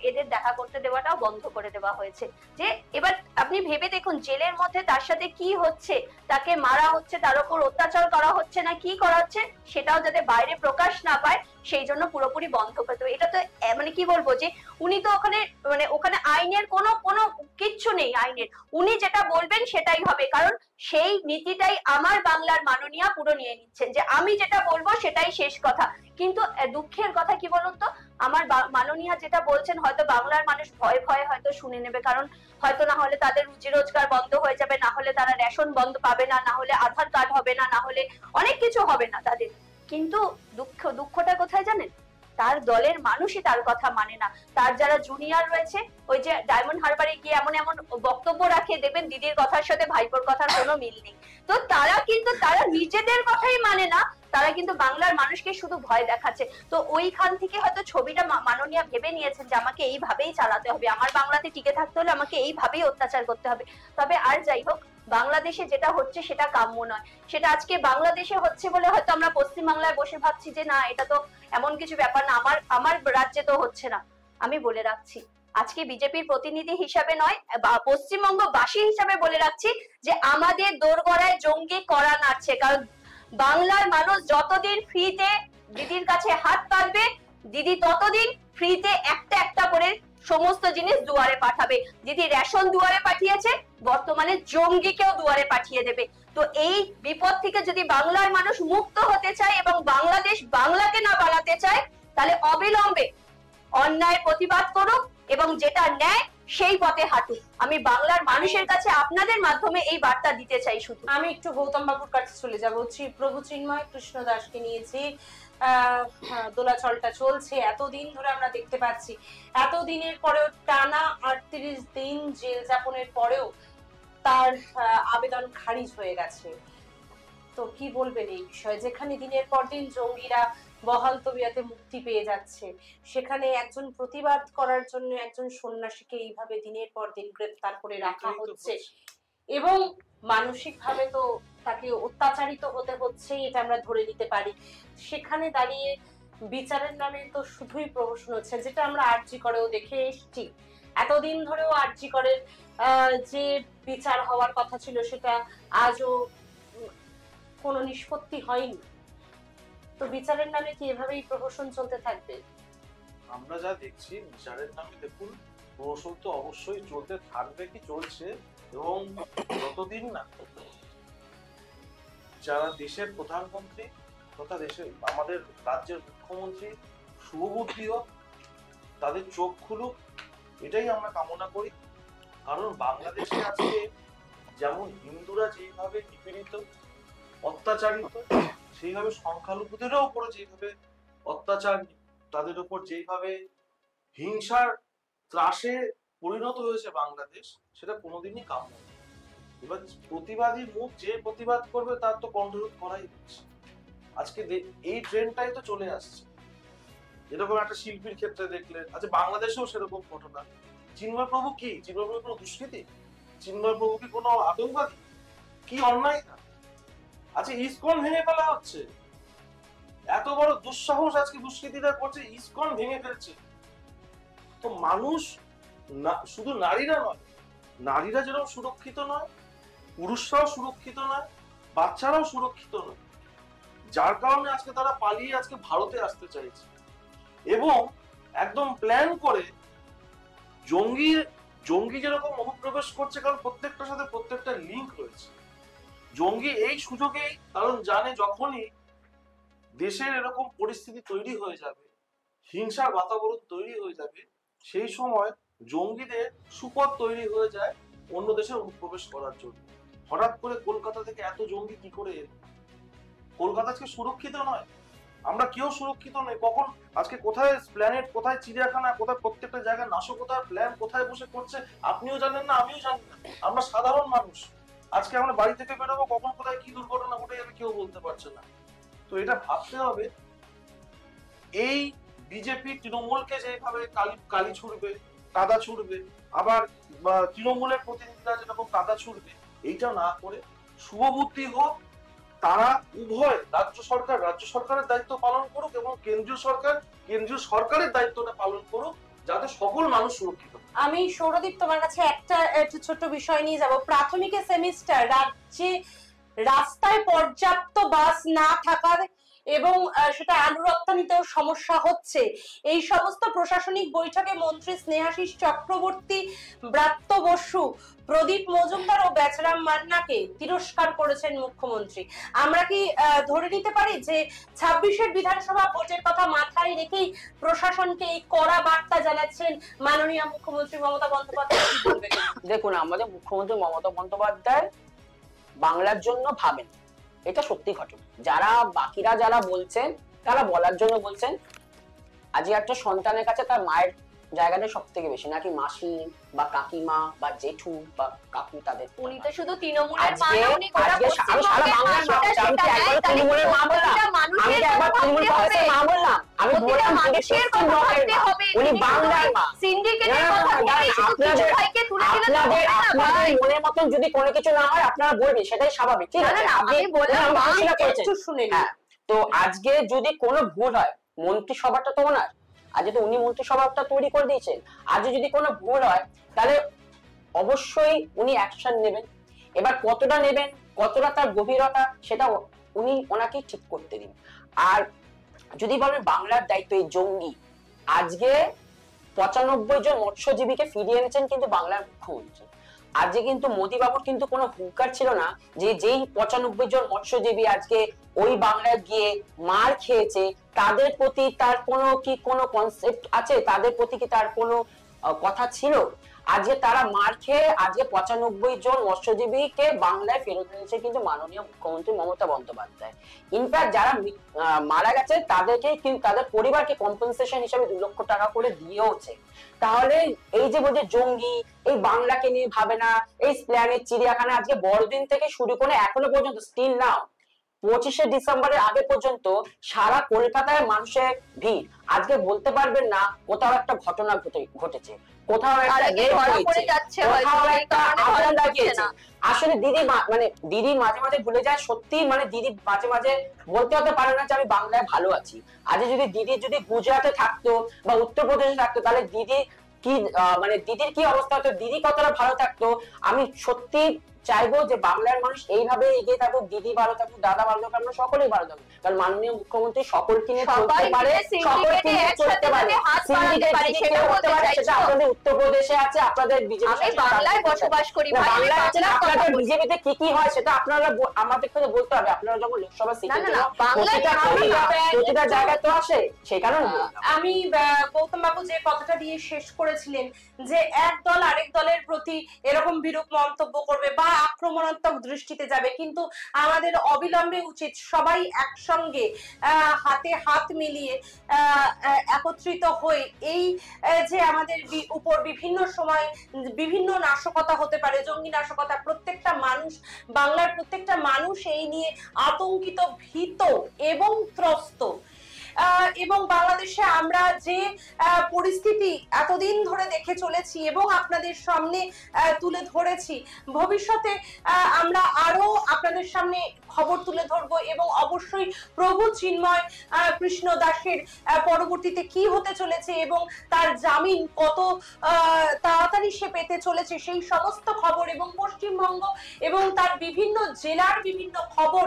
Speaker 3: এদের দেখা করতে দেওয়াটাও বন্ধ করে দেওয়া হয়েছে। যে এবার আপনি ভেবে দেখুন জেলের মধ্যে তার সাথে কি হচ্ছে, তাকে মারা হচ্ছে, তার উপর অত্যাচার করা হচ্ছে না কি করা হচ্ছে সেটাও যাতে বাইরে প্রকাশ না পায় সেই জন্য পুরোপুরি বন্ধ করে দেবে। এটা তো মানে কি বলবো যে উনি তো ওখানে মানে ওখানে আইনের কোনো কোনো কিচ্ছু নেই আইনের, উনি যেটা বলবেন সেটাই হবে, কারণ সেই নীতিটাই আমার বাংলার মাননীয়া পুরো নিয়ে নিচ্ছেন যে আমি যেটা বলবো সেটাই শেষ কথা। কিন্তু দুঃখের কথা কি বলুন তো, আমার মাননীয়া যেটা বলছেন হয়তো বাংলার মানুষ ভয়ে ভয়ে হয়তো শুনে নেবে, কারণ হয়তো না হলে তাদের রুজি রোজগার বন্ধ হয়ে যাবে, না হলে তারা রেশন বন্ধ পাবে না, না হলে আধার কার্ড হবে না, না হলে অনেক কিছু হবে না তাদের। কিন্তু দুঃখটা কোথায় জানেন, তার দলের মানুষই তার কথা মানে না। তার যারা জুনিয়র রয়েছে ওই যে ডায়মন্ড হারবারে গিয়ে এমন এমন বক্তব্য রাখে দেবেন দিদির কথার সাথে ভাইপোর কথার কোনো মিল নেই, তো তারা নিজেদের কথাই মানে না, তারা কিন্তু বাংলার মানুষকে শুধু ভয় দেখাচ্ছে। তো ওইখান থেকে হয়তো ছবিটা মাননীয়া ভেবে নিয়েছেন যে আমাকে এইভাবেই চালাতে হবে, আমার বাংলাতে টিকে থাকতে হলে আমাকে এইভাবেই অত্যাচার করতে হবে। তবে আর যাই হোক, বাংলাদেশে যেটা হচ্ছে সেটা কাম্য নয়, সেটা আজকে বাংলাদেশে হচ্ছে বলে হয়তো আমরা পশ্চিমবাংলায় বসে ভাবছি যে না এটা তো এমন কিছু ব্যাপার না, আমার রাজ্যে তো হচ্ছে না। আমি বলে রাখছি আজকে বিজেপির প্রতিনিধি হিসাবে নয় বা পশ্চিমবঙ্গবাসী হিসাবে বলে রাখছি যে আমাদের দোরগোড়ায় জঙ্গি করা নাড়ছে, কারণ বাংলার মানুষ যতদিন ফ্রিতে দিদির কাছে হাত পাতবে দিদি ততদিন ফ্রিতে একটা একটা করে সমস্ত জিনিস দুয়ারে পাঠাবে। দিদি রেশন দুয়ারে পাঠিয়েছে, বর্তমানে জঙ্গিকেও দুয়ারে পাঠিয়ে দেবে। তো এই বিপদ থেকে যদি বাংলার মানুষ মুক্ত হতে চায় এবং বাংলাদেশ বাংলাকে না বানাতে চায় তাহলে অবিলম্বে অন্যায় প্রতিবাদ করুক এবং যেটা ন্যায় সেই পথে হাঁটুক। আমি বাংলার মানুষের কাছে আপনাদের মাধ্যমে এই বার্তা দিতে চাই। শুধু
Speaker 1: আমি একটু গৌতম বাবুর কাছে চলে যাবো। প্রভু চিন্ময় কৃষ্ণ দাসকে নিয়েছি, দোলাচলটা চলছে এতদিন ধরে আমরা দেখতে পাচ্ছি, এতদিনের পরেও টানা 38 দিন জেল যাপনের পরেও তার আবেদন খারিজ হয়ে গেছে। তো কি বলবেন এই বিষয়ে, যেখানে দিনের পর দিন জঙ্গিরা বহাল তবিয়তে মুক্তি পেয়ে যাচ্ছে, সেখানে একজন প্রতিবাদ করার জন্য একজন সন্ন্যাসীকে এইভাবে দিনের পর দিন গ্রেফতার করে রাখা হচ্ছে এবং মানসিক ভাবে তো তাকে অত্যাচারিত হতে হচ্ছে, এটা আমরা ধরে নিতে পারি। সেখানে দাঁড়িয়ে বিচারের নামে তো শুধুই প্রহসন হচ্ছে, যেটা আমরা আরজি করেও দেখে এসেছি। এতদিন ধরেও আরজি করের যে বিচার হওয়ার কথা ছিল সেটা আজও কোনো নিষ্পত্তি হয়নি। তো বিচারের নামে কি এভাবেই প্রহসন চলতে থাকবে?
Speaker 2: আমরা যা দেখছি বিচারের নামে দেখুন প্রহসন তো অবশ্যই চলতে থাকবে, কি চলছে। এবং যতদিন না যারা দেশের প্রধানমন্ত্রী তথা দেশের আমাদের রাজ্যের মুখ্যমন্ত্রী শুভবুদ্ধি হোক, তাদের চোখ খুলুক, এটাই আমরা কামনা করি। কারণ বাংলাদেশে আজকে যেমন হিন্দুরা যেভাবে নিপীড়িত অত্যাচারিত, সেইভাবে সংখ্যালঘুদেরও উপরে যেভাবে অত্যাচার, তাদের উপর যেভাবে হিংসার ত্রাসে পরিণত হয়েছে বাংলাদেশ, সেটা কোনোদিনই কাম্য নয়। এবার প্রতিবাদী মুখ যে প্রতিবাদ করবে তার তো কণ্ঠরোধ করাই হচ্ছে। আজকে এই ট্রেন্ডটাই তো চলে আসছে। যেরকম একটা শিল্পীর ক্ষেত্রে দেখলে আচ্ছা বাংলাদেশেও সেরকম ঘটনা। চিন্ময় প্রভু কি, চিন্ময় প্রভু কোনো দুষ্কৃতী? চিন্ময় প্রভু কি কোনো আতঙ্কবাদী? কি অন্যায় না? আচ্ছা ইসকন ভেঙে ফেলা হচ্ছে, এত বড় দুঃসাহস আজকে দুষ্কৃতীরা করছে, ইসকন ভেঙে ফেলছে। তো মানুষ শুধু নারীরা নয়, নারীরা যেরকম সুরক্ষিত নয়, পুরুষরাও সুরক্ষিত নয়, বাচ্চারাও সুরক্ষিত নয়, যার কারণে আজকে তারা পালিয়ে আজকে ভারতে আসতে চাইছে এবং একদম প্ল্যান করে জঙ্গি যেরকম অনুপ্রবেশ করছে, কারণ প্রত্যেকটার সাথে প্রত্যেকটা লিঙ্ক রয়েছে। জঙ্গি এই সুযোগেই, কারণ জানে যখনই দেশের এরকম পরিস্থিতি তৈরি হয়ে যাবে, হিংসার বাতাবরণ তৈরি হয়ে যাবে, সেই সময় জঙ্গিদের সুপথ তৈরি হয়ে যায় অন্য দেশে অনুপ্রবেশ করার জন্য। হঠাৎ করে কলকাতা থেকে এত জঙ্গি কি করে এলো? কলকাতা আজকে সুরক্ষিত নয়, আমরা কেউ সুরক্ষিত নই। কখন আজকে কোথায় প্ল্যানেট, কোথায় চিড়িয়াখানা, কোথায় প্রত্যেকটা জায়গায় নাশকতার প্ল্যান কোথায় বসে করছে আপনিও জানেন না, আমিও জানি না। আমরা সাধারণ মানুষ, আজকে আমরা বাড়ি থেকে বেরোবো, কখন কোথায় কি দুর্ঘটনা ঘটে যাবে কেউ বলতে পারছে না। তো এটা ভাবতে হবে, এই বিজেপি তৃণমূলকে যেভাবে কালি ছুড়বে, কাদা ছুড়বে, আবার তৃণমূলের প্রতিনিধিরা যেরকম কাদা ছুড়বে, এইটা না করে শুভবুদ্ধি হোক, তারা উভয় রাজ্য সরকারের দায়িত্ব পালন করুক এবং কেন্দ্রীয় সরকারের দায়িত্বটা পালন করুক, যাতে সকল মানুষ সুরক্ষিত।
Speaker 1: আমি সৌরদীপ তোমার কাছে একটা একটু ছোট্ট বিষয় নিয়ে যাব। প্রাথমিকের সেমিস্টার, রাজ্যে রাস্তায় পর্যাপ্ত বাস না থাকার এবং সেটা আলু রপ্তানিতেও সমস্যা হচ্ছে, এই সমস্ত প্রশাসনিক বৈঠকে মন্ত্রী স্নেহাশিস চক্রবর্তী, ব্রাত্য বসু, প্রদীপ মজুমদার ও বেচারাম মান্নাকে তিরস্কার করেছেন মুখ্যমন্ত্রী। আমরা কি ধরে নিতে পারি যে 26-এর বিধানসভা ভোটের কথা মাথায় রেখেই প্রশাসনকে এই কড়া বার্তা জানাচ্ছেন মাননীয় মুখ্যমন্ত্রী মমতা বন্দ্যোপাধ্যায়? কি বলবেন?
Speaker 4: দেখুন, আমাদের মুখ্যমন্ত্রী মমতা বন্দ্যোপাধ্যায় বাংলার জন্য ভাবেন, এটা সত্যি ঘটনা। যারা বাকিরা যারা বলছেন তারা বলার জন্য বলছেন। আজকে একটা সন্তানের কাছে তার মায়ের জায়গাটা সব থেকে বেশি, নাকি মাসি বা কাকিমা বা জেঠু বা কাকু তাদের।
Speaker 3: উনি তো শুধু তৃণমূলের মা
Speaker 4: আজকে
Speaker 3: না, উনি গোটা পশ্চিমবঙ্গের মা, সেটা
Speaker 4: আমি কি একবার তৃণমূলের মা বললাম? আমি কি একবার তৃণমূল কংগ্রেসের মা বললাম? আমি বললাম
Speaker 3: মানুষের কথা ভাবতে হবে,
Speaker 4: উনি বাংলার মা।
Speaker 3: সিন্ডিকেটের কথা বলে শুধু কিছু ভাইকে তুলে দিলে তো হবে না ভাই।
Speaker 4: মনের মতন যদি কোনো কিছু না হয় আপনারা বলবেন, সেটাই স্বাভাবিক, ঠিক আছে?
Speaker 3: আমি বললাম
Speaker 1: একটু শুনে নিন।
Speaker 4: তো আজকে যদি কোনো ভুল হয়, মন্ত্রিসভাটা তো ওনার, আজকে তো উনি মন্ত্রিসভাটা তৈরি করে দিয়েছেন, আজকে যদি কোনো ভুল হয় তাহলে অবশ্যই উনি অ্যাকশন নেবেন। এবার কতটা নেবেন, কতটা তার গভীরতা, সেটা উনি ওনাকে ঠিক করতে দিন। আর যদি বলেন বাংলার দায়িত্ব, এই জঙ্গি আজকে 95 জন মৎস্যজীবীকে ফিরিয়ে এনেছেন কিন্তু বাংলার মুখ্যমন্ত্রী। আজকে কিন্তু মোদী বাবুর কিন্তু কোনো হুঙ্কার ছিল না যে যেই 95 জন মৎস্যজীবী আজকে ওই বাংলায় গিয়ে মার খেয়েছে তাদের প্রতি তার কোনো কনসেপ্ট আছে, তাদের প্রতি কি তার কোনো কথা ছিল? আজকে তারা মার খেয়ে আজকে 95 জন মৎস্যজীবীকে বাংলায় ফেরত এনেছে কিন্তু মাননীয় মুখ্যমন্ত্রী মমতা বন্দ্যোপাধ্যায়। ইনফ্যাক্ট যারা মারা গেছে তাদেরকে কিন্তু তাদের পরিবারকে কম্পেনসেশন হিসেবে 2 লক্ষ টাকা করে দিয়েওছে। তাহলে এই যে বলছে জঙ্গি, এই বাংলাকে নিয়ে ভাবে না, এই প্ল্যানের চিড়িয়াখানা আজকে বড়দিন থেকে শুরু করে এখনো পর্যন্ত স্টিল নাও 25শে ডিসেম্বরের আগে পর্যন্ত সারা কলকাতায় মানুষের ভিড়। আজকে বলতে পারবেন না কোথাও একটা ঘটনা ঘটেছে, কোথাও একটা রেপ হয়েছে, কোথাও একটা আগুন লাগিয়েছে। আসলে দিদি মানে দিদি মাঝে মাঝে ভুলে যায় সত্যি, মানে দিদি মাঝে মাঝে বলতে হতে পারে না যে আমি বাংলায় ভালো আছি। আজ যদি দিদি যদি গুজরাটে থাকতো বা উত্তরপ্রদেশে থাকতো তাহলে দিদি কি মানে দিদির কি অবস্থা হতো, দিদি কতটা ভালো থাকতো। আমি সত্যি চাইবো যে বাংলার মানুষ এইভাবে এগিয়ে থাকুক, দিদি ভালো থাকুক, দাদা ভালো থাকুক, আমরা সকলেই ভালো থাকুক। কারণ মাননীয় মুখ্যমন্ত্রী সকলকে নিয়ে চলতে পারে, সকলকে নিয়ে চলতে পারে। সেটা আপনাদের উত্তরপ্রদেশে আছে, আপনাদের বিজেপি
Speaker 3: বাংলায় বসবাস করি,
Speaker 4: আপনাদের বিজেপিতে কি কি হয় সেটা আপনারা আমাদের থেকে বলতে হবে। আপনারা যখন লোকসভা প্রতিটা জায়গায় তো আসে, সেই কারণে
Speaker 1: আমি গৌতম বাবু যে কথাটা দিয়ে শেষ করেছিলেন যে এক দল আরেক দলের প্রতি এরকম বিরূপ মন্তব্য করবে বা আক্রমণাত্মক দৃষ্টিতে যাবে, কিন্তু আমাদের অবিলম্বে উচিত সবাই একসঙ্গে হাতে হাত মিলিয়ে একত্রিত হয়ে এই যে আমাদের উপর বিভিন্ন সময় বিভিন্ন নাশকতা হতে পারে, জঙ্গি নাশকতা, প্রত্যেকটা মানুষ, বাংলার প্রত্যেকটা মানুষ এই নিয়ে আতঙ্কিত, ভীত এবং ত্রস্ত। এবং বাংলাদেশে আমরা যে পরিস্থিতি এতদিন ধরে দেখে চলেছি এবং আপনাদের সামনে তুলে ধরেছি, ভবিষ্যতে আমরা আরো আপনাদের সামনে খবর তুলে ধরবো এবং অবশ্যই প্রভু চিন্ময় কৃষ্ণ দাসের পরবর্তীতে কি হতে চলেছে এবং তার জামিন কত তাড়াতাড়ি সে পেতে চলেছে সেই সমস্ত খবর এবং পশ্চিমবঙ্গ এবং তার বিভিন্ন জেলার বিভিন্ন খবর,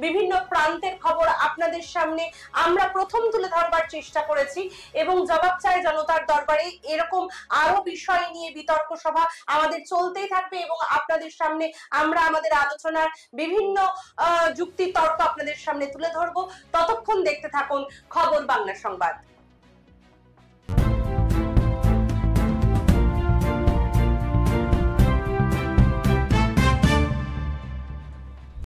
Speaker 1: বিভিন্ন প্রান্তের খবর আপনাদের সামনে আমরা প্রথম তুলে ধরবার চেষ্টা করেছি এবং জবাব চাই জনতার দরবারে এরকম আরো বিষয় নিয়ে বিতর্ক সভা আমাদের চলতেই থাকবে এবং আপনাদের সামনে আমরা আমাদের আলোচনার বিভিন্ন যুক্তি তর্ক আপনাদের সামনে তুলে ধরবো। ততক্ষণ দেখতে থাকুন খবর বাংলা সংবাদ।